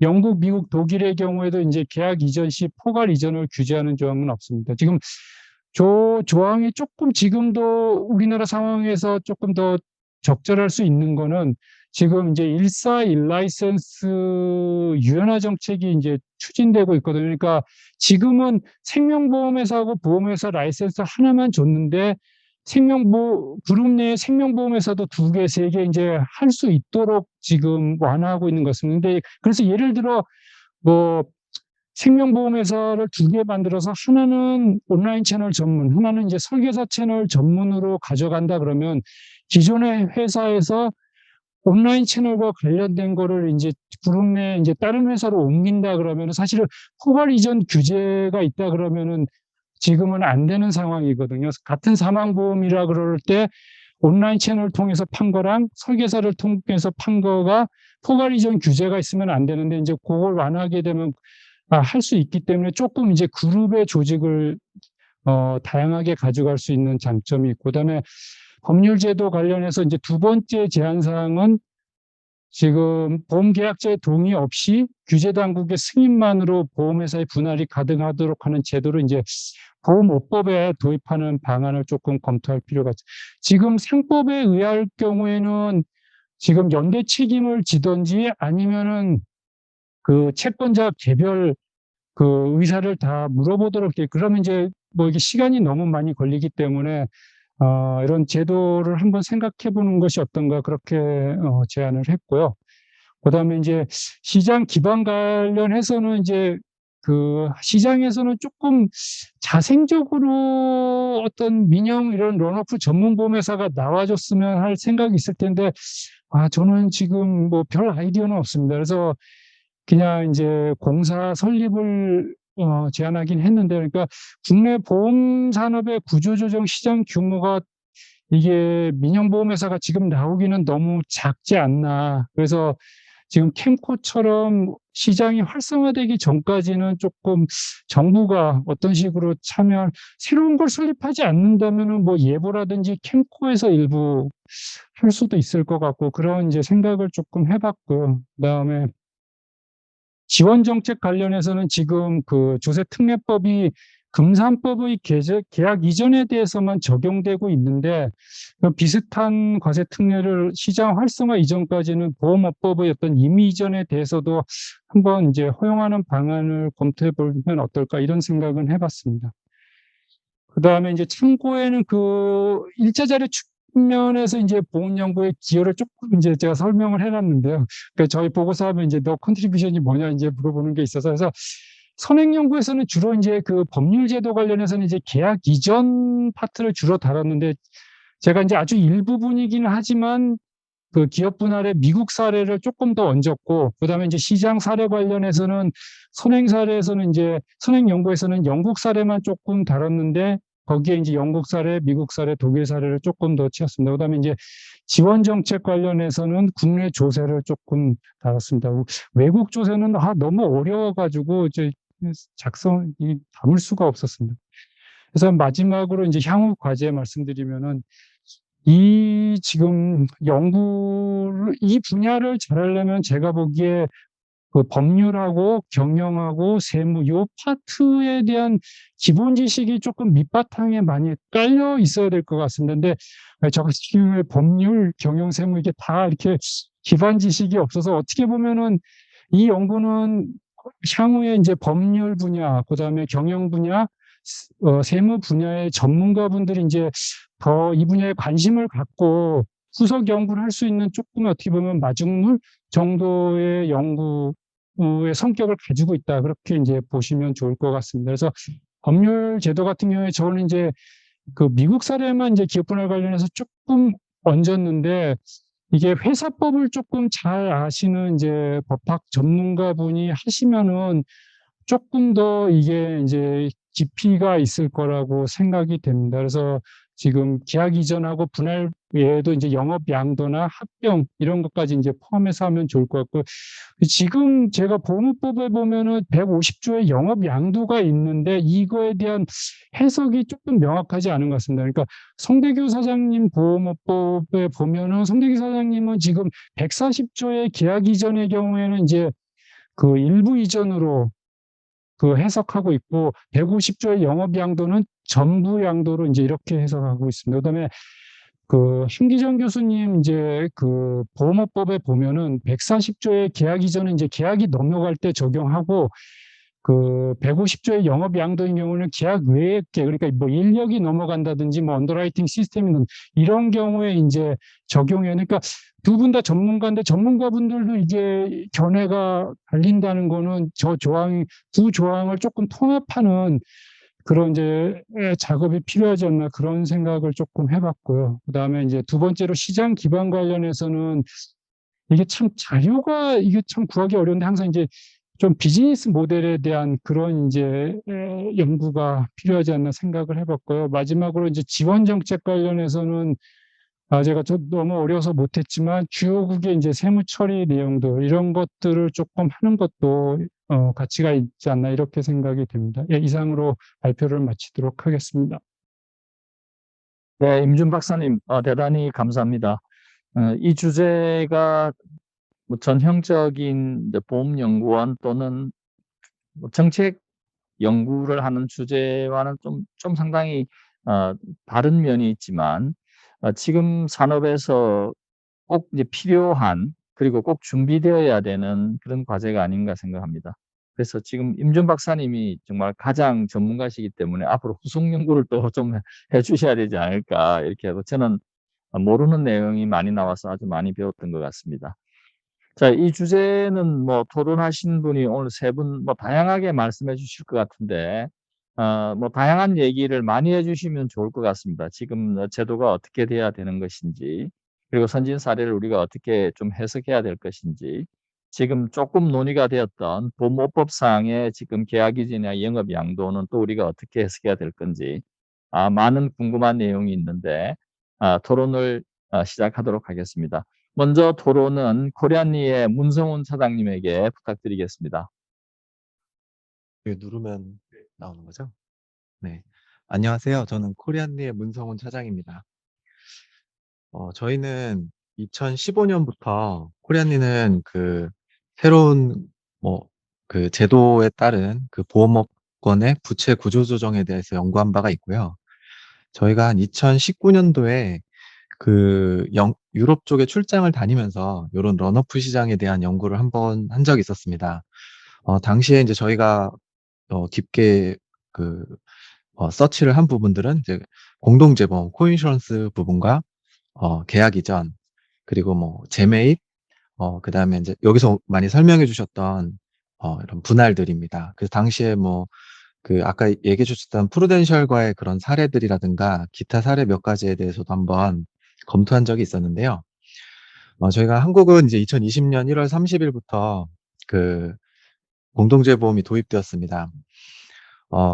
영국, 미국, 독일의 경우에도 이제 계약 이전 시 포괄 이전을 규제하는 조항은 없습니다. 지금 조항이 조금 지금도 우리나라 상황에서 조금 더 적절할 수 있는 거는 지금 이제 141 라이센스 유연화 정책이 이제 추진되고 있거든요. 그러니까 지금은 생명보험회사하고 보험회사 라이센스 하나만 줬는데 그룹 내에 생명보험회사도 2개, 3개 이제 할 수 있도록 지금 완화하고 있는 것입니다. 근데 그래서 예를 들어 뭐 생명보험회사를 2개 만들어서 하나는 온라인 채널 전문, 하나는 이제 설계사 채널 전문으로 가져간다 그러면 기존의 회사에서 온라인 채널과 관련된 거를 이제 그룹 내 이제 다른 회사로 옮긴다 그러면 사실은 포괄 이전 규제가 있다 그러면은 지금은 안 되는 상황이거든요. 같은 사망보험이라 그럴 때 온라인 채널을 통해서 판 거랑 설계사를 통해서 판 거가 포괄 이전 규제가 있으면 안 되는데 이제 그걸 완화하게 되면 할 수 있기 때문에 조금 이제 그룹의 조직을 다양하게 가져갈 수 있는 장점이 있고, 그다음에 법률 제도 관련해서 이제 두 번째 제안 사항은 지금 보험계약자의 동의 없이 규제당국의 승인만으로 보험회사의 분할이 가능하도록 하는 제도를 이제 보험업법에 도입하는 방안을 조금 검토할 필요가 있죠. 지금 상법에 의할 경우에는 지금 연대 책임을 지든지 아니면은 그 채권자 개별 그 의사를 다 물어보도록 돼. 그러면 이제 뭐 이게 시간이 너무 많이 걸리기 때문에 이런 제도를 한번 생각해 보는 것이 어떤가 그렇게 제안을 했고요. 그다음에 이제 시장 기반 관련해서는 이제 그 시장에서는 조금 자생적으로 어떤 민영 이런 런오프 전문 보험회사가 나와줬으면 할 생각이 있을 텐데 저는 지금 뭐 별 아이디어는 없습니다. 그래서 그냥 이제 공사 설립을 제안하긴 했는데, 그러니까 국내 보험 산업의 구조조정 시장 규모가 이게 민영보험회사가 지금 나오기는 너무 작지 않나. 그래서 지금 캠코처럼 시장이 활성화되기 전까지는 조금 정부가 어떤 식으로 새로운 걸 설립하지 않는다면은 뭐 예보라든지 캠코에서 일부 할 수도 있을 것 같고, 그런 이제 생각을 조금 해봤고요. 그다음에 지원 정책 관련해서는 지금 그 조세 특례법이 금산법의 계약 이전에 대해서만 적용되고 있는데, 그 비슷한 과세 특례를 시장 활성화 이전까지는 보험업법의 어떤 임의 이전에 대해서도 한번 이제 허용하는 방안을 검토해 보면 어떨까 이런 생각은 해봤습니다. 그 다음에 이제 참고에는 그 일자 자료 측면에서 이제 보훈연구의 기여를 조금 이제 제가 설명을 해놨는데요. 그러니까 저희 보고서 하면 이제 너 컨트리뷰션이 뭐냐 이제 물어보는 게 있어서 그래서 선행연구에서는 주로 이제 그 법률 제도 관련해서는 이제 계약 이전 파트를 주로 다뤘는데 제가 이제 아주 일부분이기는 하지만 그 기업 분할의 미국 사례를 조금 더 얹었고, 그다음에 이제 시장 사례 관련해서는 선행 사례에서는 이제 선행 연구에서는 영국 사례만 조금 다뤘는데 거기에 이제 영국 사례, 미국 사례, 독일 사례를 조금 더 채웠습니다. 그다음에 이제 지원 정책 관련해서는 국내 조세를 조금 다뤘습니다. 외국 조세는 너무 어려워가지고 이제 담을 수가 없었습니다. 그래서 마지막으로 이제 향후 과제 말씀드리면은 지금 이 분야를 잘하려면 제가 보기에 그 법률하고 경영하고 세무 요 파트에 대한 기본 지식이 조금 밑바탕에 많이 깔려 있어야 될 것 같습니다. 근데 저같이 법률, 경영, 세무 이게 다 이렇게 기반 지식이 없어서 어떻게 보면은 이 연구는 향후에 이제 법률 분야, 그다음에 경영 분야, 세무 분야의 전문가분들이 이제 더 이 분야에 관심을 갖고 후속 연구를 할 수 있는 조금 어떻게 보면 마중물 정도의 연구의 성격을 가지고 있다. 그렇게 이제 보시면 좋을 것 같습니다. 그래서 법률 제도 같은 경우에 저는 이제 그 미국 사례만 이제 기업 분할 관련해서 조금 얹었는데 이게 회사법을 조금 잘 아시는 이제 법학 전문가분이 하시면은 조금 더 이게 이제 깊이가 있을 거라고 생각이 됩니다. 그래서 지금 계약 이전하고 분할 외에도 이제 영업 양도나 합병 이런 것까지 이제 포함해서 하면 좋을 것 같고, 지금 제가 보험법에 보면은 150조의 영업 양도가 있는데 이거에 대한 해석이 조금 명확하지 않은 것 같습니다. 그러니까 성대규 사장님 보험법에 보면은 성대규 사장님은 지금 140조의 계약 이전의 경우에는 이제 그 일부 이전으로 그 해석하고 있고 150조의 영업 양도는 전부 양도로 이제 이렇게 해석하고 있습니다. 그다음에 그 심기정 교수님 이제 그 보험업법에 보면은 140조의 계약 이전은 이제 계약이 넘어갈 때 적용하고 그 150조의 영업 양도인 경우는 계약 외의 그러니까 뭐 인력이 넘어간다든지 뭐 언더라이팅 시스템이 이런 경우에 이제 적용해요. 그러니까 두 분 다 전문가인데 전문가분들도 이게 견해가 갈린다는 거는 두 조항을 조금 통합하는 그런 이제 작업이 필요하지 않나 그런 생각을 조금 해봤고요. 그다음에 이제 두 번째로 시장 기반 관련해서는 이게 참 자료가 이게 참 구하기 어려운데 항상 이제 좀 비즈니스 모델에 대한 그런 이제 연구가 필요하지 않나 생각을 해봤고요. 마지막으로 이제 지원 정책 관련해서는 제가 좀 너무 어려워서 못했지만 주요국의 이제 세무 처리 내용들 이런 것들을 조금 하는 것도 가치가 있지 않나 이렇게 생각이 됩니다. 예, 이상으로 발표를 마치도록 하겠습니다. 네, 임준 박사님, 대단히 감사합니다. 이 주제가 뭐 전형적인 이제 보험연구원 또는 뭐 정책 연구를 하는 주제와는 좀 상당히 다른 면이 있지만, 지금 산업에서 꼭 이제 필요한 그리고 꼭 준비되어야 되는 그런 과제가 아닌가 생각합니다. 그래서 지금 임준 박사님이 정말 가장 전문가시기 때문에 앞으로 후속 연구를 또 좀 해주셔야 되지 않을까 이렇게 하고, 저는 모르는 내용이 많이 나와서 아주 많이 배웠던 것 같습니다. 자, 이 주제는 뭐 토론하신 분이 오늘 세 분 뭐 다양하게 말씀해 주실 것 같은데, 뭐 다양한 얘기를 많이 해주시면 좋을 것 같습니다. 지금 제도가 어떻게 돼야 되는 것인지, 그리고 선진 사례를 우리가 어떻게 좀 해석해야 될 것인지, 지금 조금 논의가 되었던 보험업법상의 지금 계약 이전이나 영업 양도는 또 우리가 어떻게 해석해야 될 건지, 많은 궁금한 내용이 있는데, 토론을 시작하도록 하겠습니다. 먼저 토론은 코리안리의 문성훈 차장님에게 부탁드리겠습니다. 이거 누르면 나오는 거죠? 네. 안녕하세요. 저는 코리안리의 문성훈 차장입니다. 저희는 2015년부터 코리안리는 그 새로운 그 제도에 따른 그 보험업권의 부채 구조 조정에 대해서 연구한 바가 있고요. 저희가 한 2019년도에 그 유럽 쪽에 출장을 다니면서 이런 런오프 시장에 대한 연구를 한번 한 적이 있었습니다. 당시에 이제 저희가 깊게 그 서치를 한 부분들은 이제 공동재보험, 코인슈런스 부분과 계약 이전, 그리고 뭐 재매입, 그다음에 이제 여기서 많이 설명해 주셨던 이런 분할들입니다. 그 당시에 뭐 그 아까 얘기해 주셨던 프루덴셜과의 그런 사례들이라든가 기타 사례 몇 가지에 대해서도 한번 검토한 적이 있었는데요. 저희가 한국은 이제 2020년 1월 30일부터 그 공동재보험이 도입되었습니다.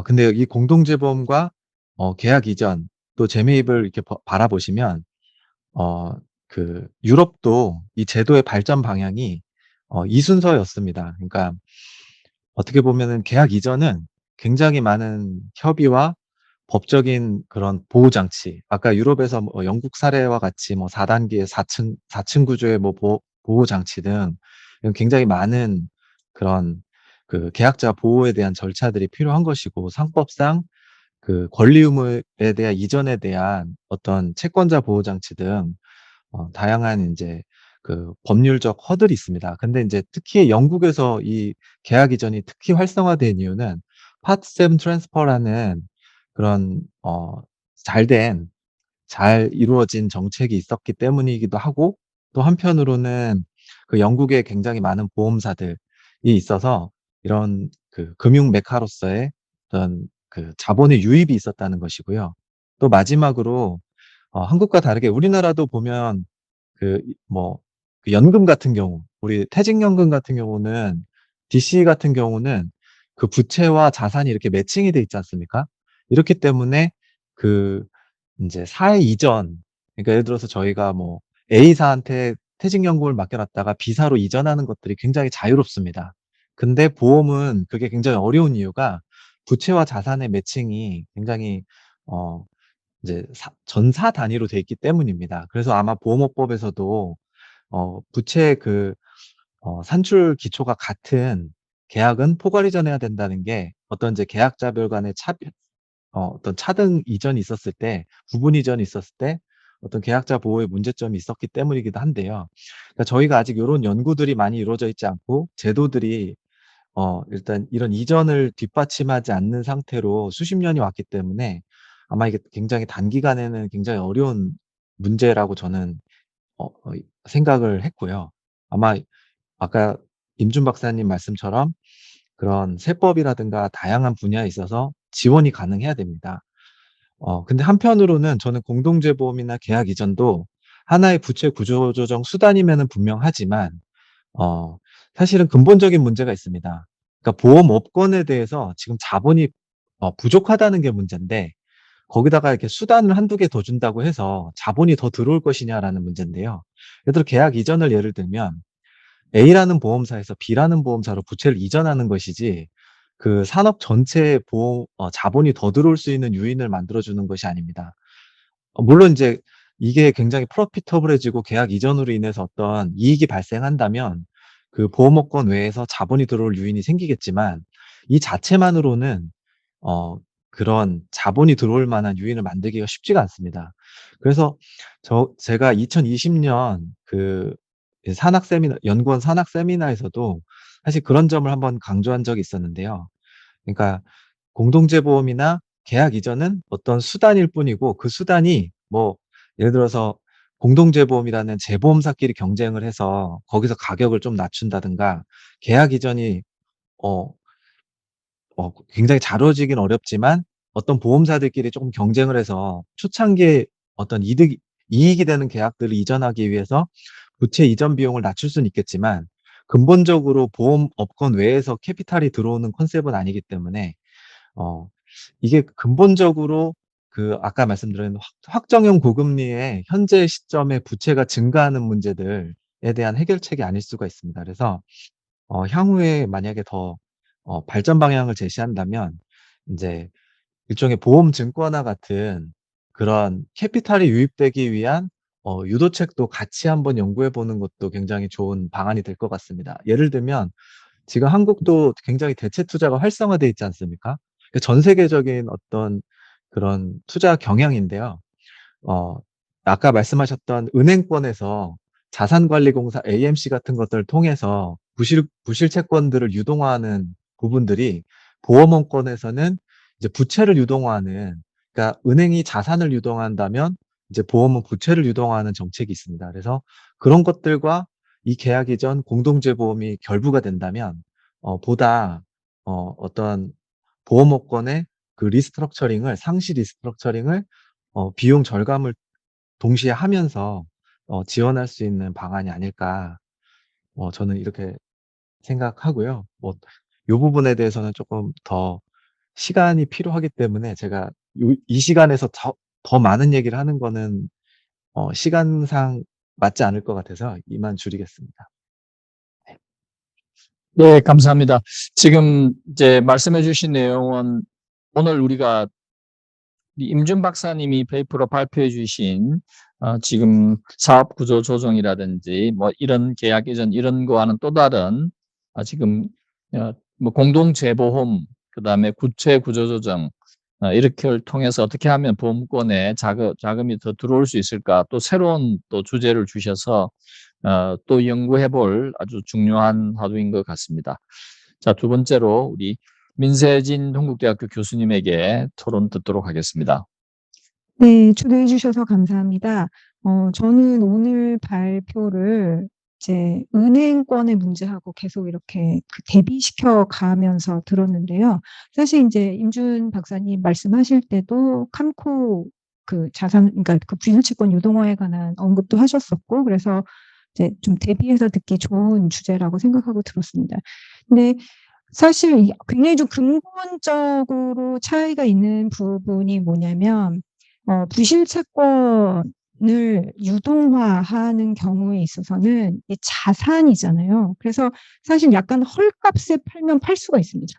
근데 이 공동재보험과 계약 이전 또 재매입을 이렇게 바라보시면 그 유럽도 이 제도의 발전 방향이 이 순서였습니다. 그러니까 어떻게 보면은 계약 이전은 굉장히 많은 협의와 법적인 그런 보호 장치. 아까 유럽에서 뭐 영국 사례와 같이 뭐 4단계 4층 구조의 뭐 보호 장치 등 굉장히 많은 그런 그 계약자 보호에 대한 절차들이 필요한 것이고, 상법상 그 권리 의무에 대한 이전에 대한 어떤 채권자 보호 장치 등 다양한 이제 그 법률적 허들이 있습니다. 근데 이제 특히 영국에서 이 계약 이전이 특히 활성화된 이유는 파트 7 트랜스퍼라는 그런 잘 이루어진 정책이 있었기 때문이기도 하고, 또 한편으로는 그 영국에 굉장히 많은 보험사들이 있어서 이런 그 금융 메카로서의 어떤 그 자본의 유입이 있었다는 것이고요. 또 마지막으로 한국과 다르게 우리나라도 보면 그 연금 같은 경우, 우리 퇴직연금 같은 경우는 DC 같은 경우는 그 부채와 자산이 이렇게 매칭이 돼 있지 않습니까? 이렇기 때문에 그 이제 사회 이전, 그러니까 예를 들어서 저희가 뭐 A사한테 퇴직연금을 맡겨놨다가 B사로 이전하는 것들이 굉장히 자유롭습니다. 근데 보험은 그게 굉장히 어려운 이유가 부채와 자산의 매칭이 굉장히 어 이제 전사 단위로 돼 있기 때문입니다. 그래서 아마 보험업법에서도 부채 그 산출 기초가 같은 계약은 포괄 이전해야 된다는 게 어떤 이제 계약자별 간의 어떤 차등 이전이 있었을 때, 부분 이전이 있었을 때 어떤 계약자 보호에 문제점이 있었기 때문이기도 한데요. 그러니까 저희가 아직 이런 연구들이 많이 이루어져 있지 않고 제도들이 일단 이런 이전을 뒷받침하지 않는 상태로 수십 년이 왔기 때문에 아마 이게 굉장히 단기간에는 굉장히 어려운 문제라고 저는 생각을 했고요. 아마 아까 임준 박사님 말씀처럼 그런 세법이라든가 다양한 분야에 있어서 지원이 가능해야 됩니다. 근데 한편으로는 저는 공동재보험이나 계약 이전도 하나의 부채 구조조정 수단이면은 분명하지만 어, 사실은 근본적인 문제가 있습니다. 그러니까 보험업권에 대해서 지금 자본이 부족하다는 게 문제인데, 거기다가 이렇게 수단을 한두 개 더 준다고 해서 자본이 더 들어올 것이냐라는 문제인데요. 예를 들어 계약 이전을 예를 들면 A라는 보험사에서 B라는 보험사로 부채를 이전하는 것이지, 그 산업 전체에 자본이 더 들어올 수 있는 요인을 만들어주는 것이 아닙니다. 물론 이제 이게 굉장히 프로피터블해지고 계약 이전으로 인해서 어떤 이익이 발생한다면 그 보험업권 외에서 자본이 들어올 요인이 생기겠지만 이 자체만으로는 어 그런 자본이 들어올 만한 요인을 만들기가 쉽지가 않습니다. 그래서 제가 2020년 그 산학 세미나 연구원 산학 세미나에서도 사실 그런 점을 한번 강조한 적이 있었는데요. 그러니까 공동재보험이나 계약 이전은 어떤 수단일 뿐이고 그 수단이 뭐 예를 들어서 공동재보험이라는 재보험사끼리 경쟁을 해서 거기서 가격을 좀 낮춘다든가 계약 이전이 어 굉장히 다뤄지긴 어렵지만 어떤 보험사들끼리 조금 경쟁을 해서 초창기에 어떤 이익이 되는 계약들을 이전하기 위해서 부채 이전 비용을 낮출 수는 있겠지만 근본적으로 보험업권 외에서 캐피탈이 들어오는 컨셉은 아니기 때문에 어 이게 근본적으로 그 아까 말씀드린 확정형 고금리의 현재 시점에 부채가 증가하는 문제들에 대한 해결책이 아닐 수가 있습니다. 그래서 향후에 만약에 더 발전 방향을 제시한다면 인제 일종의 보험 증권화 같은 그런 캐피탈이 유입되기 위한 유도책도 같이 한번 연구해 보는 것도 굉장히 좋은 방안이 될 것 같습니다. 예를 들면 지금 한국도 굉장히 대체 투자가 활성화돼 있지 않습니까? 그 전 세계적인 어떤 그런 투자 경향인데요. 어 아까 말씀하셨던 은행권에서 자산관리공사 AMC 같은 것들을 통해서 부실 채권들을 유동화하는 부분들이 보험업권에서는 이제 부채를 유동화하는, 그러니까 은행이 자산을 유동한다면 이제 보험은 부채를 유동화하는 정책이 있습니다. 그래서 그런 것들과 이 계약 이전 공동재보험이 결부가 된다면 보다 어떤 보험업권의 그 상시 리스트럭처링을 비용 절감을 동시에 하면서 지원할 수 있는 방안이 아닐까, 저는 이렇게 생각하고요. 요 부분에 대해서는 조금 더 시간이 필요하기 때문에 제가 이 시간에서 더 많은 얘기를 하는 거는 시간상 맞지 않을 것 같아서 이만 줄이겠습니다. 네, 감사합니다. 지금 이제 말씀해 주신 내용은 오늘 우리가 임준 박사님이 페이퍼로 발표해 주신 지금 사업 구조 조정이라든지 뭐 이런 계약 이전 이런 거와는 또 다른 지금 뭐 공동 재보험 그다음에 구체 구조 조정 이렇게를 통해서 어떻게 하면 보험권에 자금이 더 들어올 수 있을까, 또 새로운 또 주제를 주셔서 또 연구해 볼 아주 중요한 화두인 것 같습니다. 자, 두 번째로 우리 민세진 동국대학교 교수님에게 토론 듣도록 하겠습니다. 네, 초대해 주셔서 감사합니다. 저는 오늘 발표를 이제 은행권의 문제하고 계속 이렇게 대비시켜 가면서 들었는데요. 사실 이제 임준 박사님 말씀하실 때도 캄코 그러니까 그 부실채권 유동화에 관한 언급도 하셨었고, 그래서 이제 좀 대비해서 듣기 좋은 주제라고 생각하고 들었습니다. 근데 사실 굉장히 좀 근본적으로 차이가 있는 부분이 뭐냐면, 부실 채권을 유동화하는 경우에 있어서는 이 자산이잖아요. 그래서 사실 약간 헐값에 팔면 팔 수가 있습니다.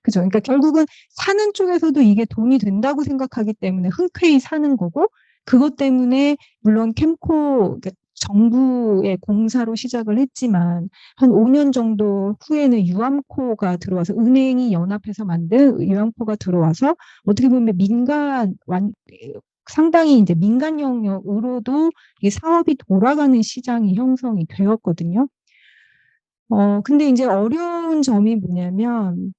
그죠? 그러니까 결국은 사는 쪽에서도 이게 돈이 된다고 생각하기 때문에 흔쾌히 사는 거고, 그것 때문에 물론 그러니까 정부의 공사로 시작을 했지만 한 5년 정도 후에는 유암코가 들어와서, 은행이 연합해서 만든 유암코가 들어와서 어떻게 보면 상당히 이제 민간 영역으로도 이 사업이 돌아가는 시장이 형성이 되었거든요. 근데 이제 어려운 점이 뭐냐면,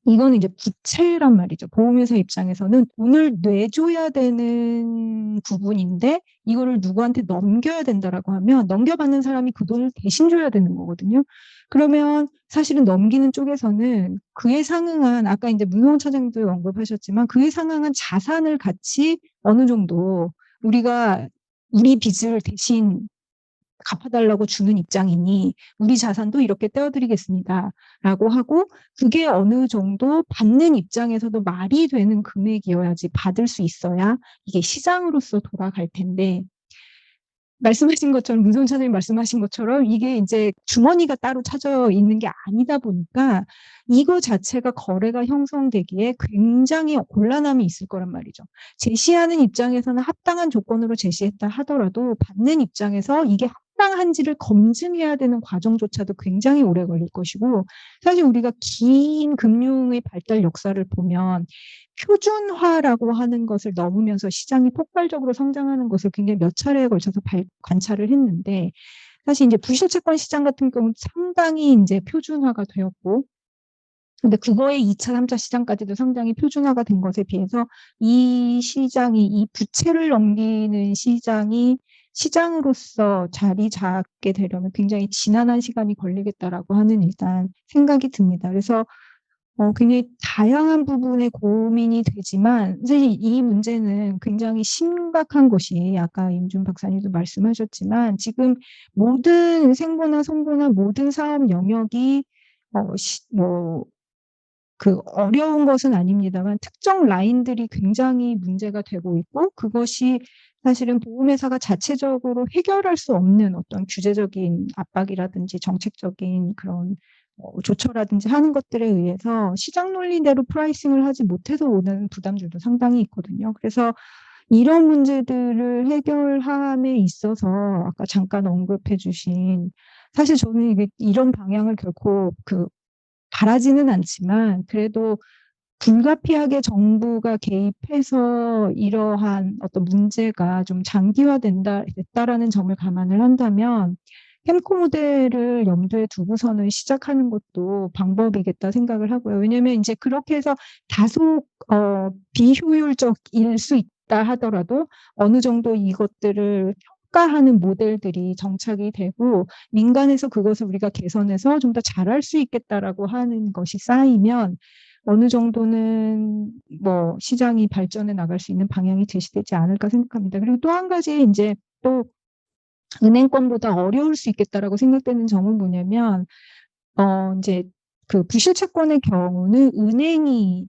이거는 이제 부채란 말이죠. 보험회사 입장에서는 돈을 내줘야 되는 부분인데 이거를 누구한테 넘겨야 된다라고 하면 넘겨받는 사람이 그 돈을 대신 줘야 되는 거거든요. 그러면 사실은 넘기는 쪽에서는 그에 상응한, 아까 이제 문홍 차장도 언급하셨지만 그에 상응한 자산을 같이 어느 정도 우리 빚을 대신 갚아달라고 주는 입장이니 우리 자산도 이렇게 떼어드리겠습니다라고 하고, 그게 어느 정도 받는 입장에서도 말이 되는 금액이어야지 받을 수 있어야 이게 시장으로서 돌아갈 텐데, 말씀하신 것처럼 문선 차장님 말씀하신 것처럼 이게 이제 주머니가 따로 차져 있는 게 아니다 보니까 이거 자체가 거래가 형성되기에 굉장히 곤란함이 있을 거란 말이죠. 제시하는 입장에서는 합당한 조건으로 제시했다 하더라도 받는 입장에서 이게 합당한지를 검증해야 되는 과정조차도 굉장히 오래 걸릴 것이고, 사실 우리가 긴 금융의 발달 역사를 보면 표준화라고 하는 것을 넘으면서 시장이 폭발적으로 성장하는 것을 굉장히 몇 차례에 걸쳐서 관찰을 했는데, 사실 이제 부실채권 시장 같은 경우는 상당히 이제 표준화가 되었고, 근데 그거의 2차, 3차 시장까지도 상당히 표준화가 된 것에 비해서 이 시장이, 이 부채를 넘기는 시장이 시장으로서 자리 잡게 되려면 굉장히 지난한 시간이 걸리겠다라고 하는 일단 생각이 듭니다. 그래서 굉장히 다양한 부분에 고민이 되지만 사실 이 문제는 굉장히 심각한 것이 아까 임준 박사님도 말씀하셨지만 지금 모든 생보나 성보나 모든 사업 영역이 어려운 것은 아닙니다만 특정 라인들이 굉장히 문제가 되고 있고 그것이 사실은 보험회사가 자체적으로 해결할 수 없는 어떤 규제적인 압박이라든지 정책적인 그런 조처라든지 하는 것들에 의해서 시장 논리대로 프라이싱을 하지 못해서 오는 부담들도 상당히 있거든요. 그래서 이런 문제들을 해결함에 있어서 아까 잠깐 언급해 주신 사실 저는 이런 방향을 결코 바라지는 않지만 그래도 불가피하게 정부가 개입해서 이러한 어떤 문제가 좀 됐다라는 점을 감안을 한다면 캠코 모델을 염두에 두고서는 시작하는 것도 방법이겠다 생각을 하고요. 왜냐하면 이제 그렇게 해서 다소 비효율적일 수 있다 하더라도 어느 정도 이것들을 평가하는 모델들이 정착이 되고 민간에서 그것을 우리가 개선해서 좀 더 잘할 수 있겠다라고 하는 것이 쌓이면 어느 정도는 시장이 발전해 나갈 수 있는 방향이 제시되지 않을까 생각합니다. 그리고 또 한 가지 이제 또 은행권보다 어려울 수 있겠다라고 생각되는 점은 뭐냐면 이제 그 부실채권의 경우는 은행이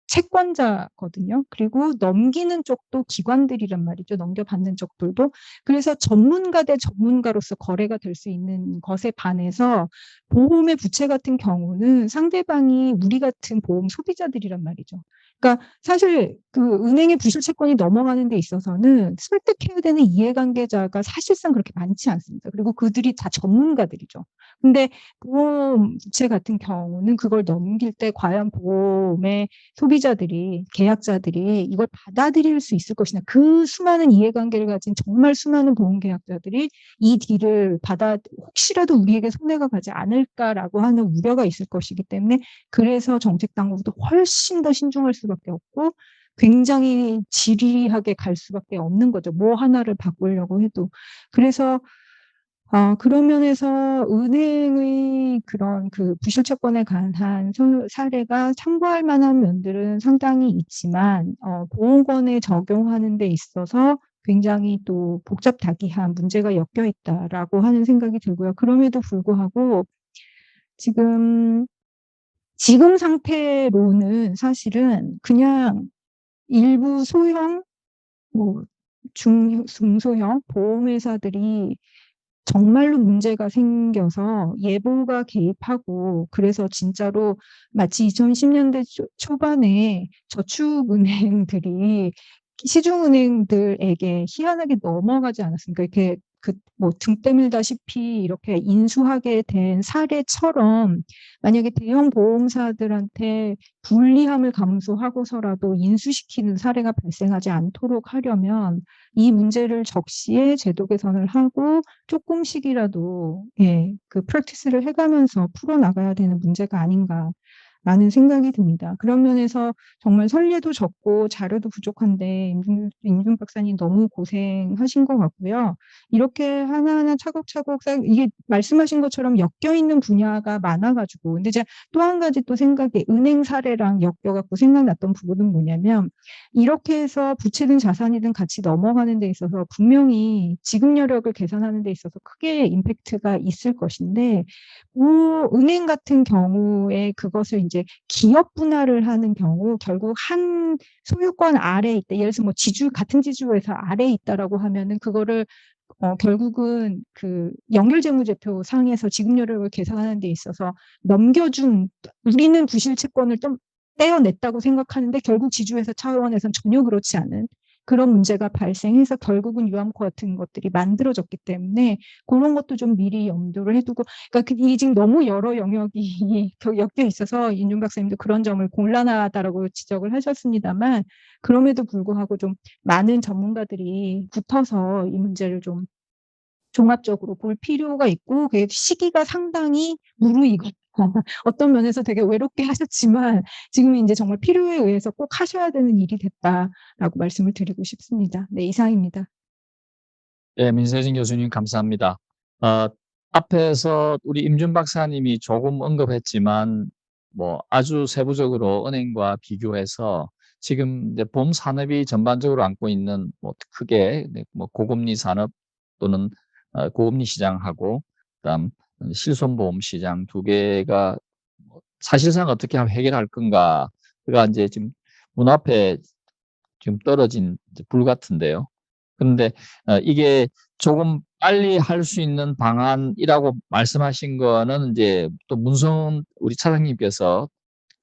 채권자거든요. 그리고 넘기는 쪽도 기관들이란 말이죠. 넘겨받는 쪽들도. 그래서 전문가 대 전문가로서 거래가 될 수 있는 것에 반해서 보험의 부채 같은 경우는 상대방이 우리 같은 보험 소비자들이란 말이죠. 그러니까 사실 은행의 부실채권이 넘어가는 데 있어서는 설득해야 되는 이해관계자가 사실상 그렇게 많지 않습니다. 그리고 그들이 다 전문가들이죠. 근데 보험 부채 같은 경우는 그걸 넘길 때 과연 보험의 소비자들이, 계약자들이 이걸 받아들일 수 있을 것이냐. 그 수많은 이해관계를 가진 정말 수많은 보험계약자들이 이 딜을 혹시라도 우리에게 손해가 가지 않을까라고 하는 우려가 있을 것이기 때문에 그래서 정책당국도 훨씬 더 신중할 수밖에 없고 굉장히 지리하게 갈 수밖에 없는 거죠. 뭐 하나를 바꾸려고 해도. 그래서 그런 면에서 은행의 그런 부실채권에 관한 사례가 참고할 만한 면들은 상당히 있지만, 보험권에 적용하는 데 있어서 굉장히 또 복잡다기한 문제가 엮여 있다라고 하는 생각이 들고요. 그럼에도 불구하고 지금 상태로는 사실은 그냥 일부 소형, 중소형 보험회사들이 정말로 문제가 생겨서 예보가 개입하고 그래서 진짜로 마치 2010년대 초반에 저축은행들이 시중은행들에게 희한하게 넘어가지 않았습니까? 이렇게 등 때밀다시피 이렇게 인수하게 된 사례처럼 만약에 대형 보험사들한테 불리함을 감수하고서라도 인수시키는 사례가 발생하지 않도록 하려면 이 문제를 적시에 제도 개선을 하고 조금씩이라도 프랙티스를 해가면서 풀어나가야 되는 문제가 아닌가라는 생각이 듭니다. 그런 면에서 정말 선례도 적고 자료도 부족한데 임준 박사님 너무 고생하신 것 같고요. 이렇게 하나하나 차곡차곡 이게 말씀하신 것처럼 엮여있는 분야가 많아가지고 근데 제가 또 한 가지 또 생각이 은행 사례랑 엮여갖고 생각났던 부분은 뭐냐면 이렇게 해서 부채든 자산이든 같이 넘어가는 데 있어서 분명히 지급 여력을 개선하는 데 있어서 크게 임팩트가 있을 것인데 은행 같은 경우에 그것을 이제 기업 분할을 하는 경우 결국 한 소유권 아래에 있다. 예를 들어서 뭐 같은 지주회사 아래에 있다라고 하면은 그거를 결국은 그 연결재무제표 상에서 지급 여력을 계산하는 데 있어서 넘겨준, 우리는 부실 채권을 좀 떼어냈다고 생각하는데 결국 지주회사 차원에서는 전혀 그렇지 않은 그런 문제가 발생해서 결국은 유암코 같은 것들이 만들어졌기 때문에 그런 것도 좀 미리 염두를 해두고, 그러니까 이게 지금 너무 여러 영역이 엮여 있어서 윤준 박사님도 그런 점을 곤란하다라고 지적을 하셨습니다만, 그럼에도 불구하고 좀 많은 전문가들이 붙어서 이 문제를 좀 종합적으로 볼 필요가 있고, 그 시기가 상당히 무르익었다. 어떤 면에서 되게 외롭게 하셨지만 지금은 이제 정말 필요에 의해서 꼭 하셔야 되는 일이 됐다라고 말씀을 드리고 싶습니다. 네, 이상입니다. 네, 민세진 교수님 감사합니다. 앞에서 우리 임준 박사님이 조금 언급했지만 뭐 아주 세부적으로 은행과 비교해서 지금 이제 보험 산업이 전반적으로 안고 있는 뭐 크게 뭐 고금리 산업 또는 고금리 시장하고 그다음 실손보험 시장 두 개가 사실상 어떻게 하면 해결할 건가가 이제 지금 문 앞에 지금 떨어진 불 같은데요. 그런데 이게 조금 빨리 할 수 있는 방안이라고 말씀하신 거는 이제 또 문성 우리 차장님께서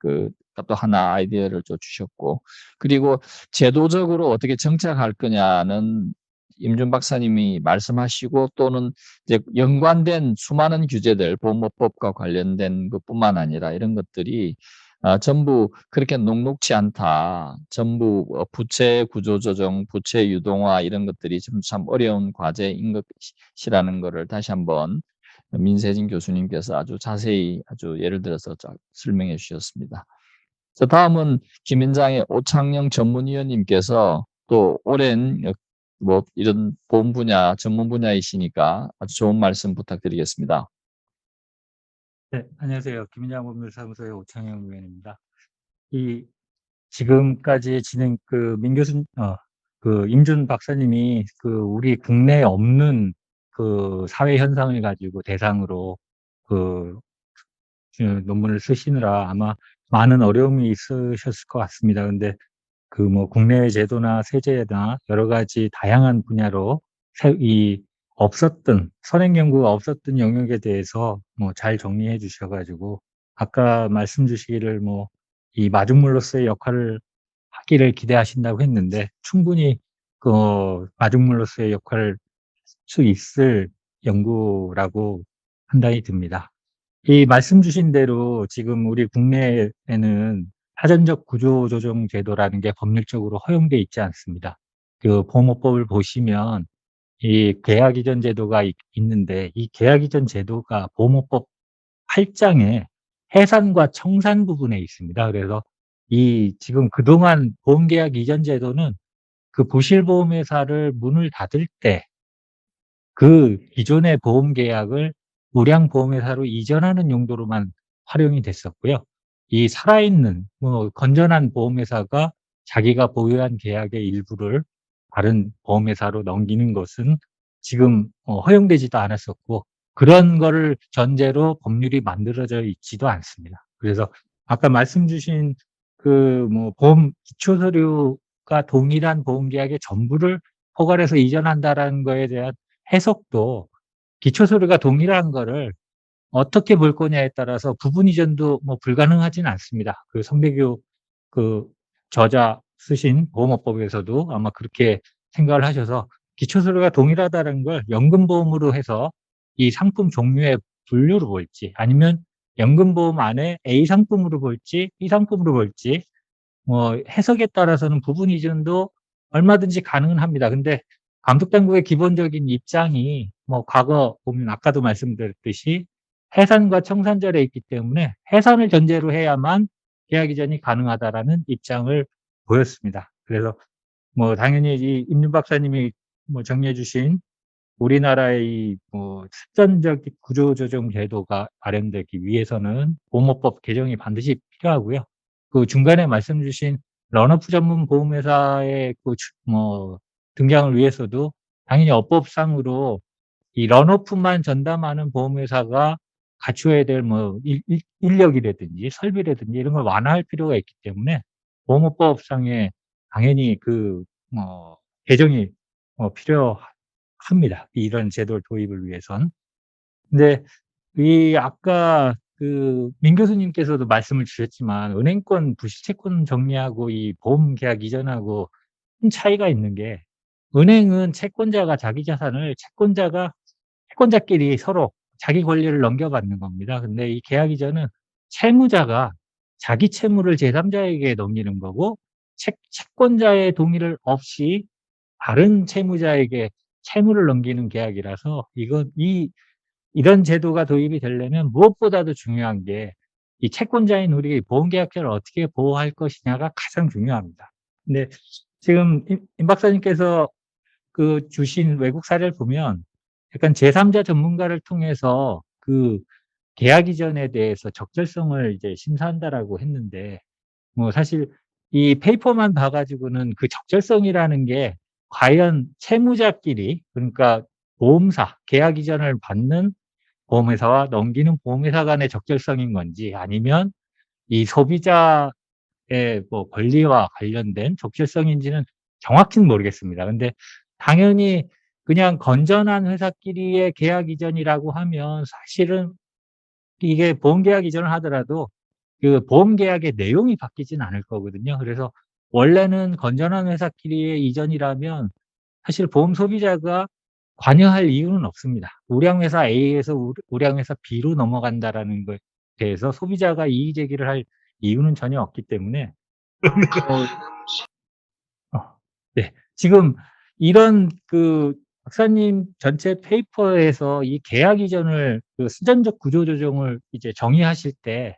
또 하나 아이디어를 또 주셨고, 그리고 제도적으로 어떻게 정착할 거냐는 임준 박사님이 말씀하시고 또는 이제 연관된 수많은 규제들, 보험업법과 관련된 것뿐만 아니라 이런 것들이 전부 그렇게 녹록지 않다. 전부 부채 구조조정, 부채 유동화 이런 것들이 참 어려운 과제인 것이라는 것을 다시 한번 민세진 교수님께서 아주 자세히 아주 예를 들어서 설명해 주셨습니다. 자, 다음은 김현장의 오창영 전문위원님께서 또 오랜 뭐 이런 보험 분야 전문 분야이시니까 아주 좋은 말씀 부탁드리겠습니다. 네, 안녕하세요. 김인장 법률사무소의 오창영 위원입니다. 지금까지 진행, 민 교수, 임준 박사님이 우리 국내에 없는 사회 현상을 가지고 대상으로 논문을 쓰시느라 아마 많은 어려움이 있으셨을 것 같습니다. 근데 뭐 국내 제도나 세제나 여러 가지 다양한 분야로 선행 연구가 없었던 영역에 대해서 뭐 잘 정리해 주셔가지고 아까 말씀 주시기를 뭐 이 마중물로서의 역할을 하기를 기대하신다고 했는데 충분히 마중물로서의 역할을 할 수 있을 연구라고 판단이 듭니다. 이 말씀 주신 대로 지금 우리 국내에는 사전적 구조조정 제도라는 게 법률적으로 허용돼 있지 않습니다. 보험업법을 보시면 이 계약 이전 제도가 있는데 이 계약 이전 제도가 보험업법 8장에 해산과 청산 부분에 있습니다. 그래서 지금 그동안 보험계약 이전 제도는 부실보험회사를 문을 닫을 때 기존의 보험계약을 우량보험회사로 이전하는 용도로만 활용이 됐었고요. 이 살아있는 건전한 보험회사가 자기가 보유한 계약의 일부를 다른 보험회사로 넘기는 것은 지금 허용되지도 않았었고 그런 거를 전제로 법률이 만들어져 있지도 않습니다. 그래서 아까 말씀 주신 보험 기초서류가 동일한 보험계약의 전부를 포괄해서 이전한다라는 거에 대한 해석도 기초서류가 동일한 거를 어떻게 볼 거냐에 따라서 부분 이전도 불가능하진 않습니다. 성대규 저자 쓰신 보험업법에서도 아마 그렇게 생각을 하셔서 기초서류가 동일하다는 걸 연금보험으로 해서 이 상품 종류의 분류로 볼지 아니면 연금보험 안에 A 상품으로 볼지 B 상품으로 볼지 해석에 따라서는 부분 이전도 얼마든지 가능은 합니다. 근데 감독당국의 기본적인 입장이 과거 보면 아까도 말씀드렸듯이 해산과 청산절에 있기 때문에 해산을 전제로 해야만 계약 이전이 가능하다라는 입장을 보였습니다. 그래서 당연히 이 임준 박사님이 정리해 주신 우리나라의 실전적 구조조정 제도가 마련되기 위해서는 보험업법 개정이 반드시 필요하고요. 중간에 말씀 주신 런오프 전문 보험회사의 등장을 위해서도 당연히 업법상으로 이 런오프만 전담하는 보험회사가 갖추어야 될 뭐 인력이라든지 설비라든지 이런 걸 완화할 필요가 있기 때문에 보험업법상에 당연히 개정이 필요합니다. 이런 제도를 도입을 위해선. 근데 아까 민 교수님께서도 말씀을 주셨지만 은행권 부실채권 정리하고 이 보험 계약 이전하고 큰 차이가 있는 게, 은행은 채권자가 자기 자산을 채권자끼리 서로 자기 권리를 넘겨받는 겁니다. 근데 이 계약 이전은 채무자가 자기 채무를 제3자에게 넘기는 거고, 채권자의 동의를 없이 다른 채무자에게 채무를 넘기는 계약이라서, 이런 제도가 도입이 되려면 무엇보다도 중요한 게 이 채권자인 우리 보험계약자를 어떻게 보호할 것이냐가 가장 중요합니다. 근데 지금 임 박사님께서 주신 외국 사례를 보면 약간 제3자 전문가를 통해서 계약 이전에 대해서 적절성을 이제 심사한다라고 했는데, 사실 이 페이퍼만 봐 가지고는 그 적절성이라는 게 과연 채무자끼리, 그러니까 보험사, 계약 이전을 받는 보험회사와 넘기는 보험회사 간의 적절성인 건지, 아니면 이 소비자의 권리와 관련된 적절성인지는 정확히는 모르겠습니다. 근데 당연히 그냥 건전한 회사끼리의 계약 이전이라고 하면 사실은 이게 보험 계약 이전을 하더라도 보험 계약의 내용이 바뀌진 않을 거거든요. 그래서 원래는 건전한 회사끼리의 이전이라면 사실 보험 소비자가 관여할 이유는 없습니다. 우량회사 A에서 우량회사 B로 넘어간다라는 것에 대해서 소비자가 이의 제기를 할 이유는 전혀 없기 때문에 네. 지금 이런 박사님 전체 페이퍼에서 이 계약 이전을 수전적 구조 조정을 이제 정의하실 때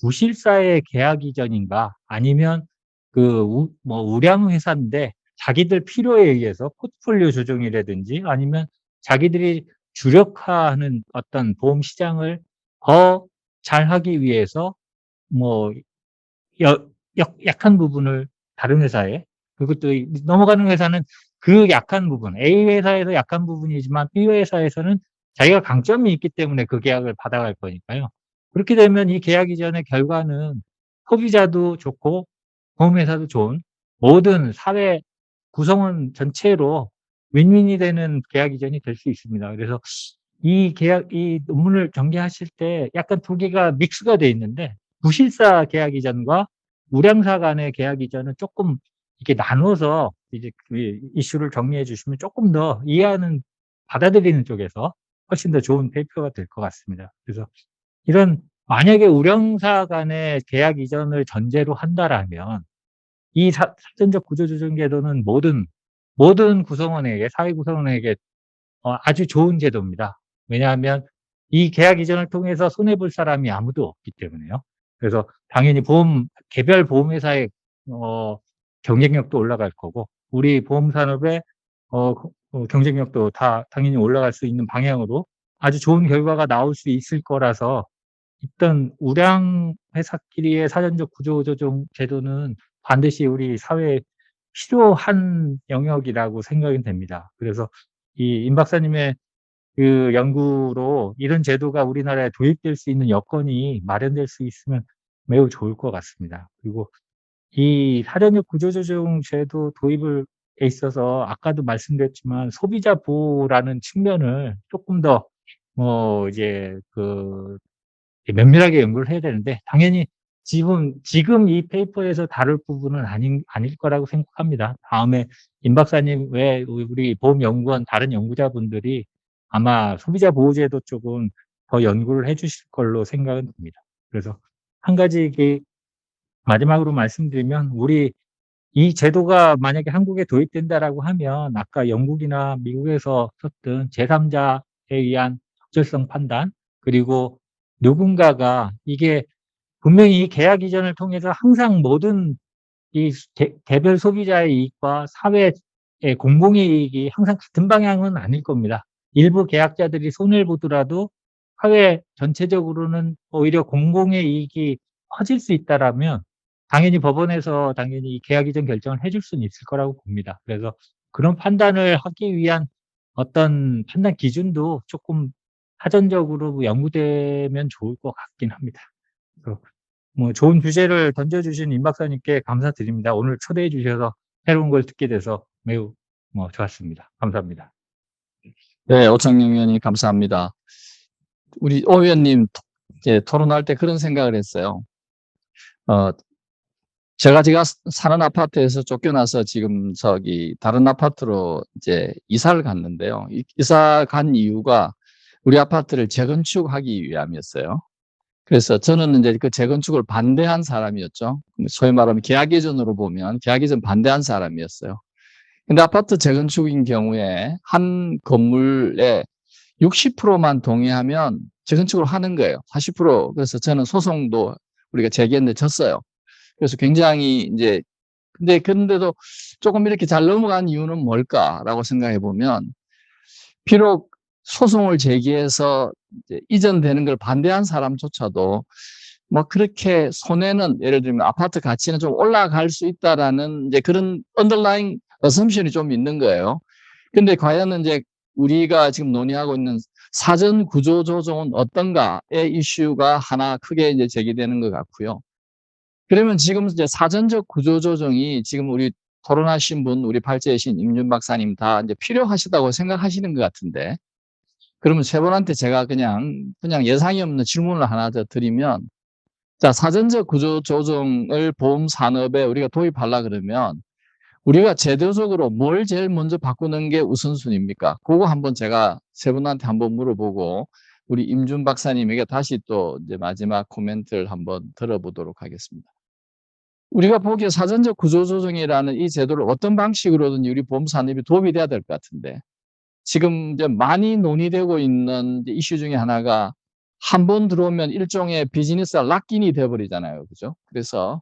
부실사의 계약 이전인가, 아니면 우량 회사인데 자기들 필요에 의해서 포트폴리오 조정이라든지, 아니면 자기들이 주력화하는 어떤 보험 시장을 더 잘하기 위해서 약한 부분을 다른 회사에, 그것도 넘어가는 회사는 그 약한 부분, A 회사에서 약한 부분이지만 B 회사에서는 자기가 강점이 있기 때문에 그 계약을 받아갈 거니까요. 그렇게 되면 이 계약 이전의 결과는 소비자도 좋고 보험회사도 좋은 모든 사회 구성원 전체로 윈윈이 되는 계약 이전이 될 수 있습니다. 그래서 이 논문을 전개하실 때 약간 두 개가 믹스가 돼 있는데, 부실사 계약 이전과 우량사 간의 계약 이전은 조금 이렇게 나눠서 이제 이슈를 정리해 주시면 조금 더 받아들이는 쪽에서 훨씬 더 좋은 페이퍼가 될 것 같습니다. 그래서 만약에 우량사 간의 계약 이전을 전제로 한다라면 이 사전적 구조조정 제도는 모든 구성원에게, 사회 구성원에게 아주 좋은 제도입니다. 왜냐하면 이 계약 이전을 통해서 손해볼 사람이 아무도 없기 때문에요. 그래서 당연히 개별 보험회사의 경쟁력도 올라갈 거고, 우리 보험산업의 경쟁력도 다 당연히 올라갈 수 있는 방향으로 아주 좋은 결과가 나올 수 있을 거라서, 일단 우량 회사끼리의 사전적 구조조정 제도는 반드시 우리 사회에 필요한 영역이라고 생각이 됩니다. 그래서 임 박사님의 연구로 이런 제도가 우리나라에 도입될 수 있는 여건이 마련될 수 있으면 매우 좋을 것 같습니다. 그리고 이 사전적 구조조정 제도 도입에 있어서 아까도 말씀드렸지만 소비자 보호라는 측면을 조금 더 이제 면밀하게 연구를 해야 되는데, 당연히 지금 이 페이퍼에서 다룰 부분은 아닐 거라고 생각합니다. 다음에 임 박사님 외 우리 보험연구원 다른 연구자분들이 아마 소비자 보호제도 쪽은 더 연구를 해주실 걸로 생각은 듭니다. 그래서 한 가지 마지막으로 말씀드리면, 이 제도가 만약에 한국에 도입된다라고 하면 아까 영국이나 미국에서 썼던 제3자에 의한 적절성 판단, 그리고 누군가가 이게 분명히 이 계약 이전을 통해서 항상 모든 개별 소비자의 이익과 사회의 공공의 이익이 항상 같은 방향은 아닐 겁니다. 일부 계약자들이 손해를 보더라도 사회 전체적으로는 오히려 공공의 이익이 커질 수 있다라면 당연히 법원에서 이 계약 이전 결정을 해줄 수는 있을 거라고 봅니다. 그래서 그런 판단을 하기 위한 어떤 판단 기준도 조금 사전적으로 연구되면 좋을 것 같긴 합니다. 그래서 뭐 좋은 주제를 던져주신 임 박사님께 감사드립니다. 오늘 초대해 주셔서 새로운 걸 듣게 돼서 매우 좋았습니다. 감사합니다. 네, 오창영 의원님 감사합니다. 우리 오 의원님 이제 토론할 때 그런 생각을 했어요. 제가 사는 아파트에서 쫓겨나서 지금 다른 아파트로 이제 이사를 갔는데요. 이사 간 이유가 우리 아파트를 재건축하기 위함이었어요. 그래서 저는 이제 그 재건축을 반대한 사람이었죠. 소위 말하면 계약 이전으로 보면 계약 이전 반대한 사람이었어요. 근데 아파트 재건축인 경우에 한 건물에 60%만 동의하면 재건축을 하는 거예요. 40%. 그래서 저는 소송도 우리가 제기했는데 졌어요. 그래서 굉장히 이제 근데도 조금 이렇게 잘 넘어간 이유는 뭘까라고 생각해 보면 비록 소송을 제기해서 이제 이전되는 걸 반대한 사람조차도 뭐 그렇게 손해는 예를 들면 아파트 가치는 좀 올라갈 수 있다라는 이제 그런 언더라인 어섬션이 좀 있는 거예요. 근데 과연 이제 우리가 지금 논의하고 있는 사전 구조 조정은 어떤가의 이슈가 하나 크게 이제 제기되는 것 같고요. 그러면 지금 이제 사전적 구조 조정이 지금 우리 토론하신 분, 우리 발제이신 임준 박사님 다 이제 필요하시다고 생각하시는 것 같은데, 그러면 세 분한테 제가 그냥 예상이 없는 질문을 하나 더 드리면, 자, 사전적 구조 조정을 보험 산업에 우리가 도입하려 그러면 우리가 제도적으로 뭘 제일 먼저 바꾸는 게 우선순위입니까? 그거 한번 제가 세 분한테 한번 물어보고 우리 임준 박사님에게 다시 또 이제 마지막 코멘트를 한번 들어보도록 하겠습니다. 우리가 보기에 사전적 구조조정이라는 이 제도를 어떤 방식으로든 우리 보험 산업이 도움이 돼야 될 것 같은데, 지금 이제 많이 논의되고 있는 이슈 중에 하나가 한 번 들어오면 일종의 비즈니스가 락인이 되어버리잖아요. 그죠? 그래서,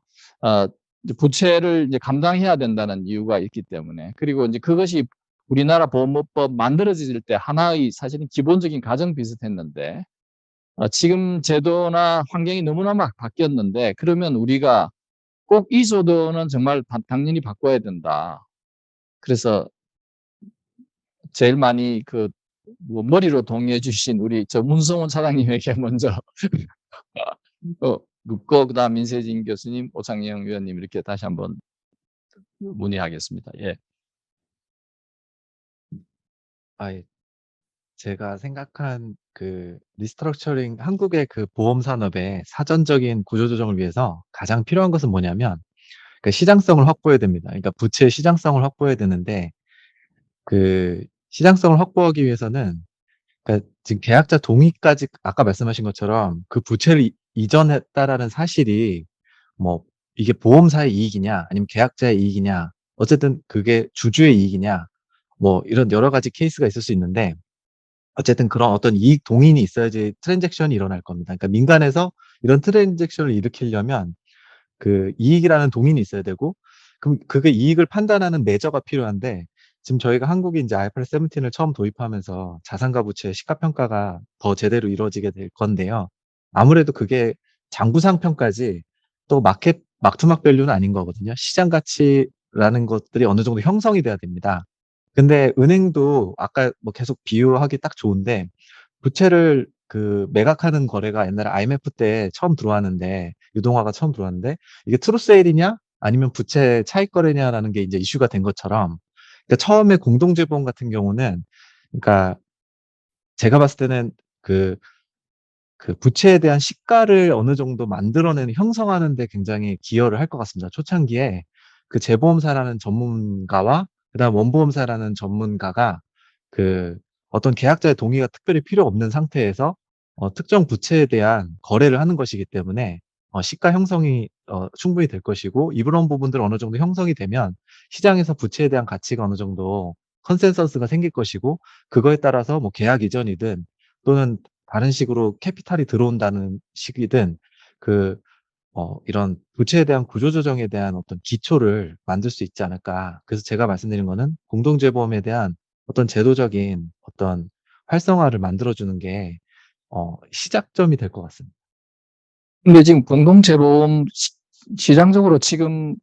이제 부채를 이제 감당해야 된다는 이유가 있기 때문에. 그리고 이제 그것이 우리나라 보험업법 만들어질 때 하나의 사실은 기본적인 가정 비슷했는데, 지금 제도나 환경이 너무나 막 바뀌었는데, 그러면 우리가 꼭 이 제도는 정말 당연히 바꿔야 된다. 그래서 제일 많이 머리로 동의해 주신 우리 문성훈 차장님에게 먼저 묻고 그다음 민세진 교수님, 오창영 위원님 이렇게 다시 한번 문의하겠습니다. 예. 예. 제가 생각한 리스트럭처링, 한국의 보험 산업의 사전적인 구조 조정을 위해서 가장 필요한 것은 뭐냐면, 시장성을 확보해야 됩니다. 그러니까 부채의 시장성을 확보해야 되는데, 시장성을 확보하기 위해서는, 그러니까 지금 계약자 동의까지 아까 말씀하신 것처럼 그 부채를 이전했다라는 사실이 뭐 이게 보험사의 이익이냐 아니면 계약자의 이익이냐, 어쨌든 그게 주주의 이익이냐, 뭐 이런 여러 가지 케이스가 있을 수 있는데, 어쨌든 그런 어떤 이익 동인이 있어야지 트랜잭션이 일어날 겁니다. 그러니까 민간에서 이런 트랜잭션을 일으키려면 이익이라는 동인이 있어야 되고, 그럼 그게 이익을 판단하는 매저가 필요한데, 지금 저희가 한국이 이제 IFRS 17을 처음 도입하면서 자산과 부채의 시가평가가 더 제대로 이루어지게 될 건데요. 아무래도 그게 장부상 평가지 또 막투막 밸류는 아닌 거거든요. 시장 가치라는 것들이 어느 정도 형성이 돼야 됩니다. 근데 은행도 아까 뭐 계속 비유하기 딱 좋은데, 부채를 매각하는 거래가 옛날에 IMF 때 처음 들어왔는데, 유동화가 처음 들어왔는데, 이게 트루세일이냐 아니면 부채 차익 거래냐라는 게 이제 이슈가 된 것처럼, 그러니까 처음에 공동재보험 같은 경우는, 그러니까 제가 봤을 때는 부채에 대한 시가를 어느 정도 만들어내는, 형성하는 데 굉장히 기여를 할 것 같습니다. 초창기에 재보험사라는 전문가와 그다음 원보험사라는 전문가가 어떤 계약자의 동의가 특별히 필요 없는 상태에서 특정 부채에 대한 거래를 하는 것이기 때문에 시가 형성이 충분히 될 것이고, 이런 부분들 어느 정도 형성이 되면 시장에서 부채에 대한 가치가 어느 정도 컨센서스가 생길 것이고, 그거에 따라서 뭐 계약 이전이든 또는 다른 식으로 캐피탈이 들어온다는 식이든 이런 부채에 대한 구조조정에 대한 어떤 기초를 만들 수 있지 않을까. 그래서 제가 말씀드린 거는 공동재보험에 대한 어떤 제도적인 어떤 활성화를 만들어주는 게 시작점이 될 것 같습니다. 근데 지금 공동재보험 시장적으로 지금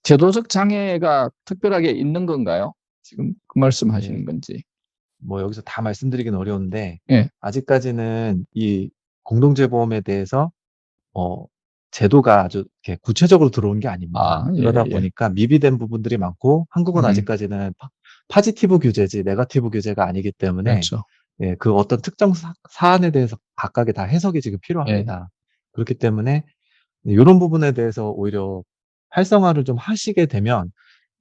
제도적 장애가 특별하게 있는 건가요? 지금 그 말씀 하시는 건지. 뭐 여기서 다 말씀드리긴 어려운데 예. 아직까지는 이 공동재보험에 대해서 제도가 아주 이렇게 구체적으로 들어온 게 아닙니다. 아, 예, 그러다 예. 보니까 미비된 부분들이 많고 한국은 음. 아직까지는 파지티브 규제지 네거티브 규제가 아니기 때문에 그렇죠. 예, 그 어떤 특정 사안에 대해서 각각의 다 해석이 지금 예. 필요합니다. 그렇기 때문에 이런 부분에 대해서 오히려 활성화를 좀 하시게 되면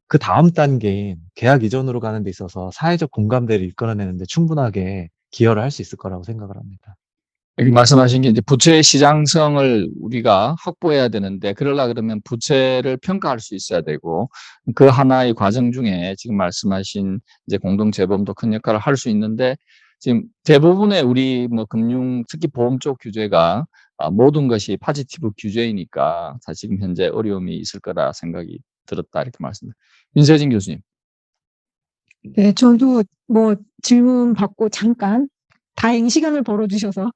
그 다음 단계인 계약 이전으로 가는 데 있어서 사회적 공감대를 이끌어내는데 충분하게 기여를 할 수 있을 거라고 생각을 합니다. 여기 말씀하신 게 이제 부채의 시장성을 우리가 확보해야 되는데, 그러려 그러면 부채를 평가할 수 있어야 되고, 그 하나의 과정 중에 지금 말씀하신 이제 공동재범도 큰 역할을 할 수 있는데, 지금 대부분의 우리 뭐 금융, 특히 보험 쪽 규제가 모든 것이 파지티브 규제이니까 사실 지금 현재 어려움이 있을 거라 생각이 들었다, 이렇게 말씀드립니다. 윤세진 교수님. 네, 저도 뭐 질문 받고 잠깐 다행히 시간을 벌어주셔서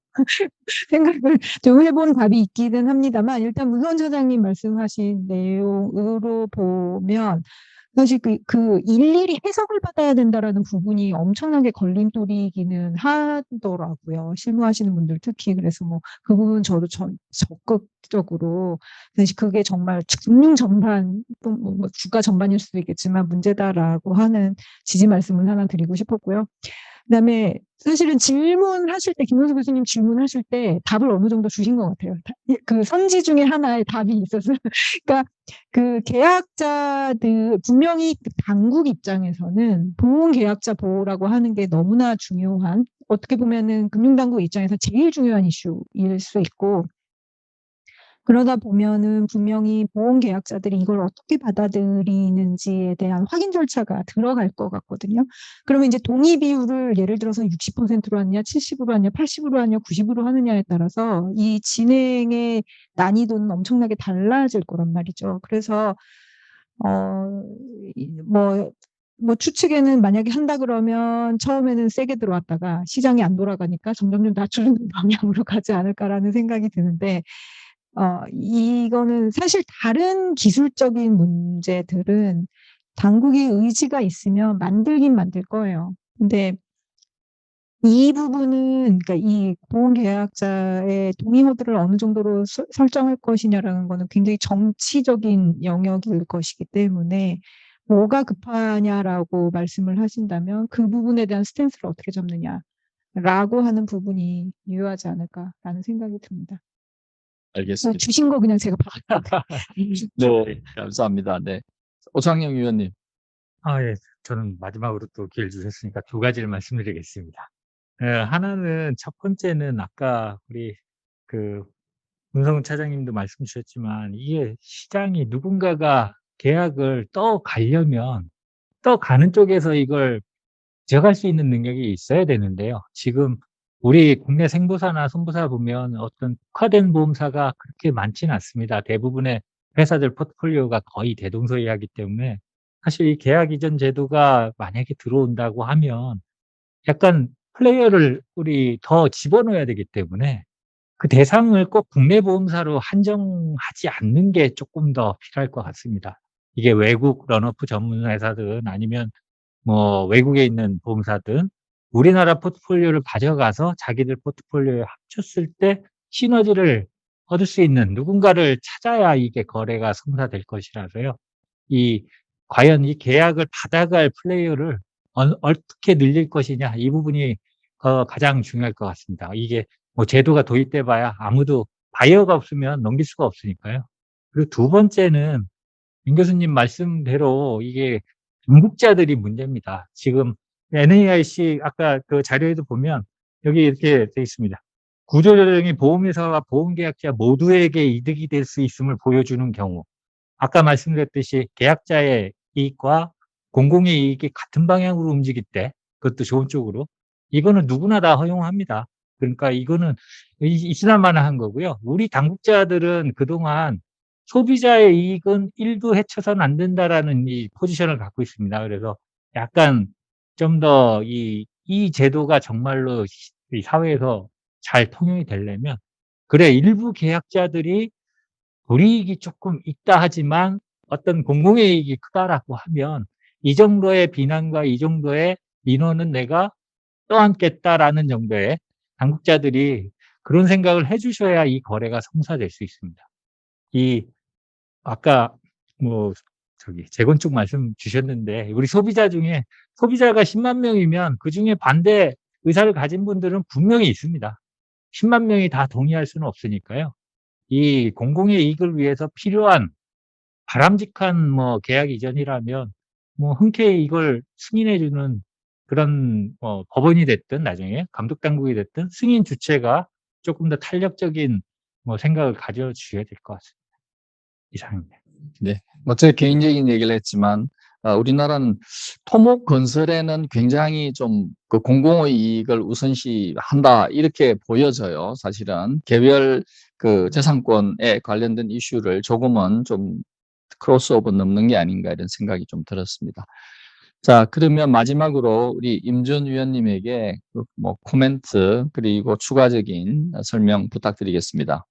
생각을 좀 해본 답이 있기는 합니다만, 일단 문선 차장님 말씀하신 내용으로 보면 사실 그 일일이 해석을 받아야 된다라는 부분이 엄청나게 걸림돌이기는 하더라고요. 실무하시는 분들 특히. 그래서 뭐 그 부분 저도 적극적으로 사실 그게 정말 금융 전반, 또 뭐 주가 전반일 수도 있겠지만 문제다라고 하는 지지 말씀을 하나 드리고 싶었고요. 그다음에 사실은 질문하실 때, 김원수 교수님 질문하실 때 답을 어느 정도 주신 것 같아요. 그 선지 중에 하나의 답이 있었어요. 그러니까 그 계약자들, 분명히 그 당국 입장에서는 보험 계약자 보호라고 하는 게 너무나 중요한, 어떻게 보면은 금융당국 입장에서 제일 중요한 이슈일 수 있고, 그러다 보면은 분명히 보험 계약자들이 이걸 어떻게 받아들이는지에 대한 확인 절차가 들어갈 것 같거든요. 그러면 이제 동의 비율을 예를 들어서 60%로 하느냐, 70으로 하느냐, 80으로 하느냐, 90으로 하느냐에 따라서 이 진행의 난이도는 엄청나게 달라질 거란 말이죠. 그래서 뭐 추측에는 만약에 한다 그러면 처음에는 세게 들어왔다가 시장이 안 돌아가니까 점점 낮추는 방향으로 가지 않을까라는 생각이 드는데, 이거는 사실 다른 기술적인 문제들은 당국의 의지가 있으면 만들긴 만들 거예요. 근데 이 부분은, 그러니까 이 보험계약자의 동의 허들을 어느 정도로 설정할 것이냐라는 거는 굉장히 정치적인 영역일 것이기 때문에, 뭐가 급하냐라고 말씀을 하신다면 그 부분에 대한 스탠스를 어떻게 잡느냐라고 하는 부분이 유효하지 않을까라는 생각이 듭니다. 알겠습니다. 주신 거 그냥 제가 받았는데. 네, 감사합니다. 네. 오창영 위원님. 예. 저는 마지막으로 또 기회를 주셨으니까 두 가지를 말씀드리겠습니다. 하나는, 첫 번째는 아까 우리 그 문성훈 차장님도 말씀 주셨지만, 이게 시장이 누군가가 계약을 떠가려면 떠가는 쪽에서 이걸 지어갈 수 있는 능력이 있어야 되는데요. 지금 우리 국내 생보사나 손보사 보면 어떤 특화된 보험사가 그렇게 많지는 않습니다. 대부분의 회사들 포트폴리오가 거의 대동소이하기 때문에 사실 이 계약 이전 제도가 만약에 들어온다고 하면 약간 플레이어를 우리 더 집어넣어야 되기 때문에 그 대상을 꼭 국내 보험사로 한정하지 않는 게 조금 더 필요할 것 같습니다. 이게 외국 런오프 전문 회사든 아니면 뭐 외국에 있는 보험사든 우리나라 포트폴리오를 가져가서 자기들 포트폴리오에 합쳤을 때 시너지를 얻을 수 있는 누군가를 찾아야 이게 거래가 성사될 것이라서요. 과연 이 계약을 받아갈 플레이어를 어떻게 늘릴 것이냐, 이 부분이 가장 중요할 것 같습니다. 이게 뭐 제도가 도입돼 봐야 아무도 바이어가 없으면 넘길 수가 없으니까요. 그리고 두 번째는 민 교수님 말씀대로 이게 중국자들이 문제입니다. 지금 NAIC 아까 그 자료에도 보면 여기 이렇게 돼 있습니다. 구조조정이 보험회사와 보험계약자 모두에게 이득이 될 수 있음을 보여주는 경우, 아까 말씀드렸듯이 계약자의 이익과 공공의 이익이 같은 방향으로 움직일 때, 그것도 좋은 쪽으로, 이거는 누구나 다 허용합니다. 그러니까 이거는 있으나 마나한 거고요. 우리 당국자들은 그동안 소비자의 이익은 1도 해쳐서는 안 된다라는 이 포지션을 갖고 있습니다. 그래서 약간 좀 더 이 제도가 정말로 이 사회에서 잘 통용이 되려면, 그래, 일부 계약자들이 불이익이 조금 있다 하지만 어떤 공공의 이익이 크다라고 하면 이 정도의 비난과 이 정도의 민원은 내가 떠안겠다라는 정도의 당국자들이 그런 생각을 해주셔야 이 거래가 성사될 수 있습니다. 아까 재건축 말씀 주셨는데 우리 소비자 중에 소비자가 10만 명이면 그중에 반대 의사를 가진 분들은 분명히 있습니다. 10만 명이 다 동의할 수는 없으니까요. 이 공공의 이익을 위해서 필요한 바람직한 계약 이전이라면 흔쾌히 이걸 승인해주는 그런 법원이 됐든 나중에 감독당국이 됐든 승인 주체가 조금 더 탄력적인 생각을 가져주셔야 될 것 같습니다. 이상입니다. 네. 제 개인적인 얘기를 했지만, 우리나라는 토목 건설에는 굉장히 좀 그 공공의 이익을 우선시 한다, 이렇게 보여져요. 사실은. 개별 그 재산권에 관련된 이슈를 조금은 좀 크로스오버 넘는 게 아닌가 이런 생각이 좀 들었습니다. 자, 그러면 마지막으로 우리 임준 위원님에게 코멘트 그리고 추가적인 설명 부탁드리겠습니다.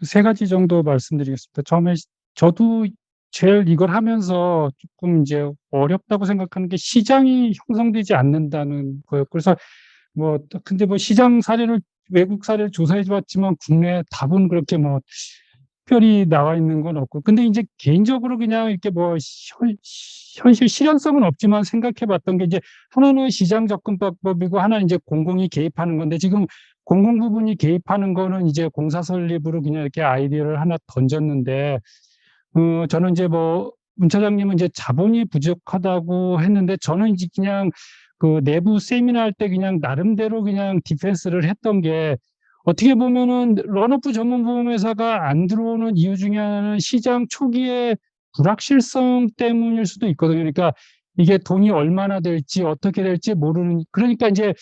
세 가지 정도 말씀드리겠습니다. 처음에 저도 제일 이걸 하면서 조금 이제 어렵다고 생각하는 게 시장이 형성되지 않는다는 거예요. 그래서 근데 시장 사례를, 외국 사례를 조사해 봤지만 국내 답은 그렇게 특별히 나와 있는 건 없고. 근데 이제 개인적으로 그냥 이렇게 현실 실현성은 없지만 생각해 봤던 게, 이제 하나는 시장 접근 방법이고 하나는 이제 공공이 개입하는 건데, 지금 공공 부분이 개입하는 거는 이제 공사 설립으로 그냥 이렇게 아이디어를 하나 던졌는데, 저는 이제 문 차장님은 이제 자본이 부족하다고 했는데, 저는 이제 그냥 그 내부 세미나 할 때 그냥 나름대로 그냥 디펜스를 했던 게, 어떻게 보면은 런오프 전문 보험회사가 안 들어오는 이유 중에 하나는 시장 초기에 불확실성 때문일 수도 있거든요. 그러니까 이게 돈이 얼마나 될지 어떻게 될지 모르는, 그러니까 이제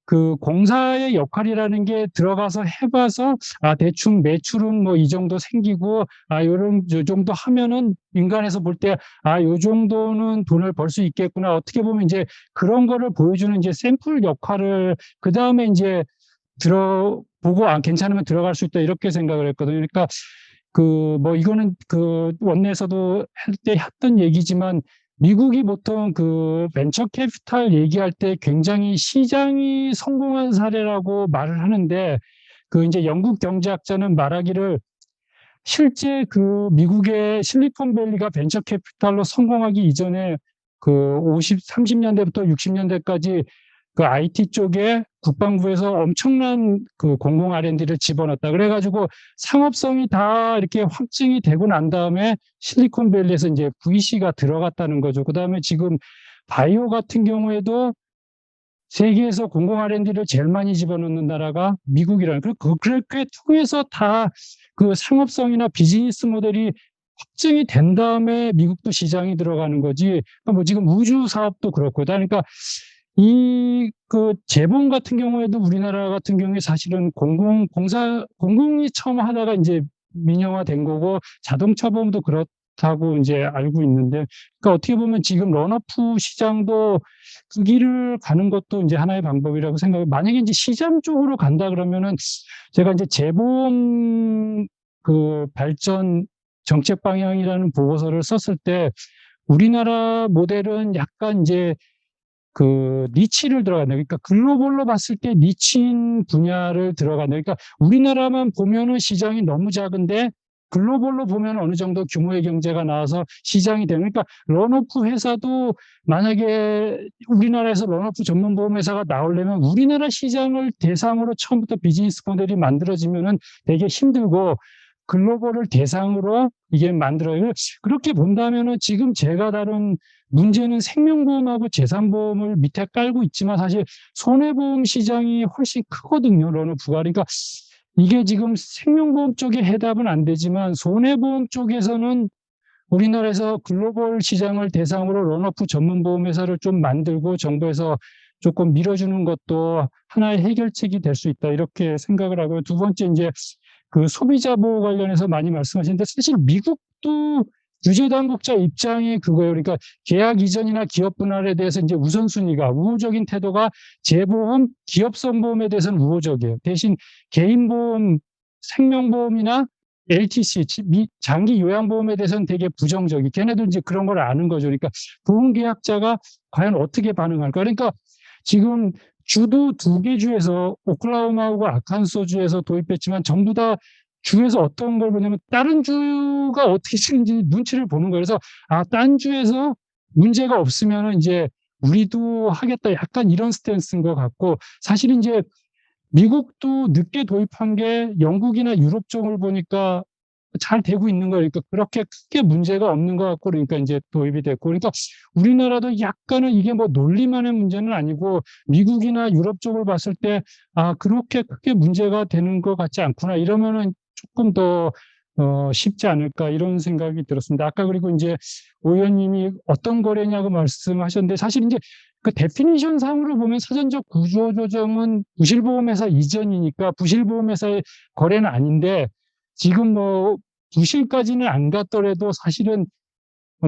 그 공사의 역할이라는 게 들어가서 해봐서 대충 매출은 이 정도 생기고 요 정도 하면은 민간에서 볼 때 요 정도는 돈을 벌 수 있겠구나, 어떻게 보면 이제 그런 거를 보여주는 이제 샘플 역할을, 그 다음에 이제 들어보고 괜찮으면 들어갈 수 있다, 이렇게 생각을 했거든요. 그러니까 이거는 원내에서도 할 때 했던 얘기지만, 미국이 보통 벤처 캐피탈 얘기할 때 굉장히 시장이 성공한 사례라고 말을 하는데, 이제 영국 경제학자는 말하기를, 실제 미국의 실리콘밸리가 벤처 캐피탈로 성공하기 이전에 30년대부터 60년대까지 IT 쪽에 국방부에서 엄청난 공공 R&D를 집어넣었다. 그래가지고 상업성이 다 이렇게 확증이 되고 난 다음에 실리콘밸리에서 이제 VC가 들어갔다는 거죠. 그 다음에 지금 바이오 같은 경우에도 세계에서 공공 R&D를 제일 많이 집어넣는 나라가 미국이라는, 그렇게 통해서 다 상업성이나 비즈니스 모델이 확증이 된 다음에 미국도 시장이 들어가는 거지. 지금 우주 사업도 그렇고. 그러니까 재본 같은 경우에도 우리나라 같은 경우에 사실은 공공이 처음 하다가 이제 민영화 된 거고, 자동차 보험도 그렇다고 이제 알고 있는데, 그러니까 어떻게 보면 지금 런오프 시장도 그 길을 가는 것도 이제 하나의 방법이라고 생각해요. 만약에 이제 시장 쪽으로 간다 그러면은, 제가 이제 재보험 발전 정책 방향이라는 보고서를 썼을 때, 우리나라 모델은 약간 이제 니치를 들어간다. 그러니까 글로벌로 봤을 때 니치인 분야를 들어간다. 그러니까 우리나라만 보면은 시장이 너무 작은데, 글로벌로 보면 어느 정도 규모의 경제가 나와서 시장이 되는. 그러니까 런오프 회사도 만약에 우리나라에서 런오프 전문 보험 회사가 나오려면 우리나라 시장을 대상으로 처음부터 비즈니스 모델이 만들어지면은 되게 힘들고, 글로벌을 대상으로 이게 만들어요. 그렇게 본다면은 지금 제가 다룬 문제는 생명보험하고 재산보험을 밑에 깔고 있지만, 사실 손해보험 시장이 훨씬 크거든요, 런오프가. 그러니까 이게 지금 생명보험 쪽에 해답은 안 되지만, 손해보험 쪽에서는 우리나라에서 글로벌 시장을 대상으로 런오프 전문보험회사를 좀 만들고 정부에서 조금 밀어주는 것도 하나의 해결책이 될 수 있다, 이렇게 생각을 하고요. 두 번째, 이제 소비자 보호 관련해서 많이 말씀하시는데, 사실 미국도 규제당국자 입장이 그거예요. 그러니까 계약 이전이나 기업 분할에 대해서 이제 우선순위가, 우호적인 태도가 재보험, 기업선 보험에 대해서는 우호적이에요. 대신 개인보험, 생명보험이나 LTC, 장기 요양보험에 대해서는 되게 부정적이. 걔네도 이제 그런 걸 아는 거죠. 그러니까 보험계약자가 과연 어떻게 반응할까. 그러니까 지금 주도 2개 주에서 오클라호마하고 아칸소주에서 도입했지만 전부 다 주에서 어떤 걸 보냐면 다른 주가 어떻게 치는지 눈치를 보는 거예요. 그래서 딴 주에서 문제가 없으면은 이제 우리도 하겠다 약간 이런 스탠스인 것 같고, 사실 이제 미국도 늦게 도입한 게 영국이나 유럽 쪽을 보니까 잘 되고 있는 거예요. 그러니까 그렇게 크게 문제가 없는 것 같고, 그러니까 이제 도입이 됐고, 그러니까 우리나라도 약간은 이게 뭐 논리만의 문제는 아니고 미국이나 유럽 쪽을 봤을 때 그렇게 크게 문제가 되는 것 같지 않구나, 이러면은 조금 더 쉽지 않을까 이런 생각이 들었습니다. 아까 그리고 이제 오 의원님이 어떤 거래냐고 말씀하셨는데, 사실 이제 그 데피니션 상으로 보면 사전적 구조조정은 부실보험회사 이전이니까 부실보험회사의 거래는 아닌데, 지금 뭐 부실까지는 안 갔더라도 사실은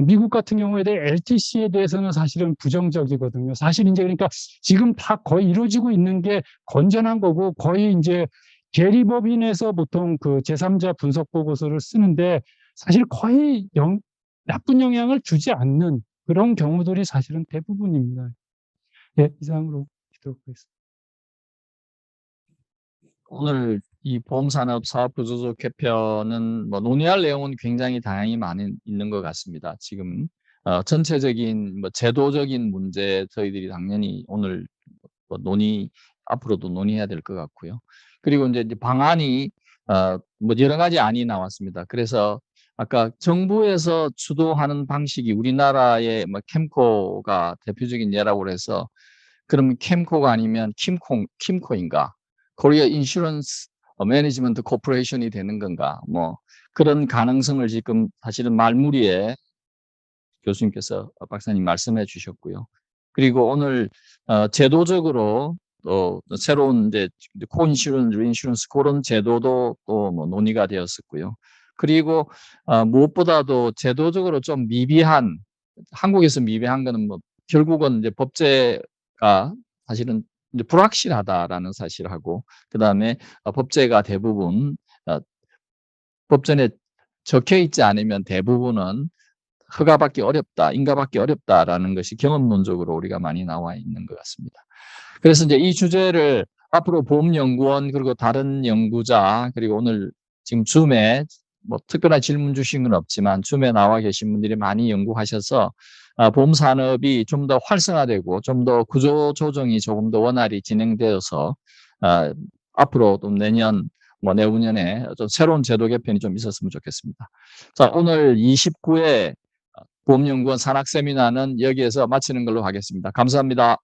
미국 같은 경우에 대해 LTC에 대해서는 사실은 부정적이거든요. 사실 이제 그러니까 지금 다 거의 이루어지고 있는 게 건전한 거고, 거의 이제 계리법인에서 보통 그 제3자 분석 보고서를 쓰는데 사실 거의 나쁜 영향을 주지 않는 그런 경우들이 사실은 대부분입니다. 예, 이상으로 기도록 하겠습니다. 오늘 이 보험산업 사업구조조 개편은 뭐 논의할 내용은 굉장히 다양히 많이 있는 것 같습니다. 지금 전체적인 뭐 제도적인 문제 저희들이 당연히 오늘 뭐 앞으로도 논의해야 될 것 같고요. 그리고 이제 방안이 뭐 여러 가지 안이 나왔습니다. 그래서 아까 정부에서 주도하는 방식이 우리나라의 뭐 캠코가 대표적인 예라고 해서, 그럼 캠코가 아니면 킴코인가? 코리아 인슈런스 매니지먼트 코퍼레이션이 되는 건가? 뭐 그런 가능성을 지금 사실은 말무리에 교수님께서 박사님 말씀해 주셨고요. 그리고 오늘 제도적으로 또 새로운 이제 코인슈런스, 리인슈런스 그런 제도도 또 뭐 논의가 되었었고요. 그리고 무엇보다도 제도적으로 좀 미비한, 한국에서 미비한 거는 뭐 결국은 이제 법제가 사실은 이제 불확실하다라는 사실하고, 그다음에 법제가 대부분 법전에 적혀 있지 않으면 대부분은 허가받기 어렵다, 인가받기 어렵다라는 것이 경험론적으로 우리가 많이 나와 있는 것 같습니다. 그래서 이제 이 주제를 앞으로 보험연구원 그리고 다른 연구자, 그리고 오늘 지금 줌에 뭐 특별한 질문 주신 건 없지만 줌에 나와 계신 분들이 많이 연구하셔서 보험 산업이 좀 더 활성화되고 좀 더 구조 조정이 조금 더 원활히 진행되어서 앞으로 또 내년 뭐 내후년에 좀 새로운 제도 개편이 좀 있었으면 좋겠습니다. 자, 오늘 29회 보험연구원 산학 세미나는 여기에서 마치는 걸로 하겠습니다. 감사합니다.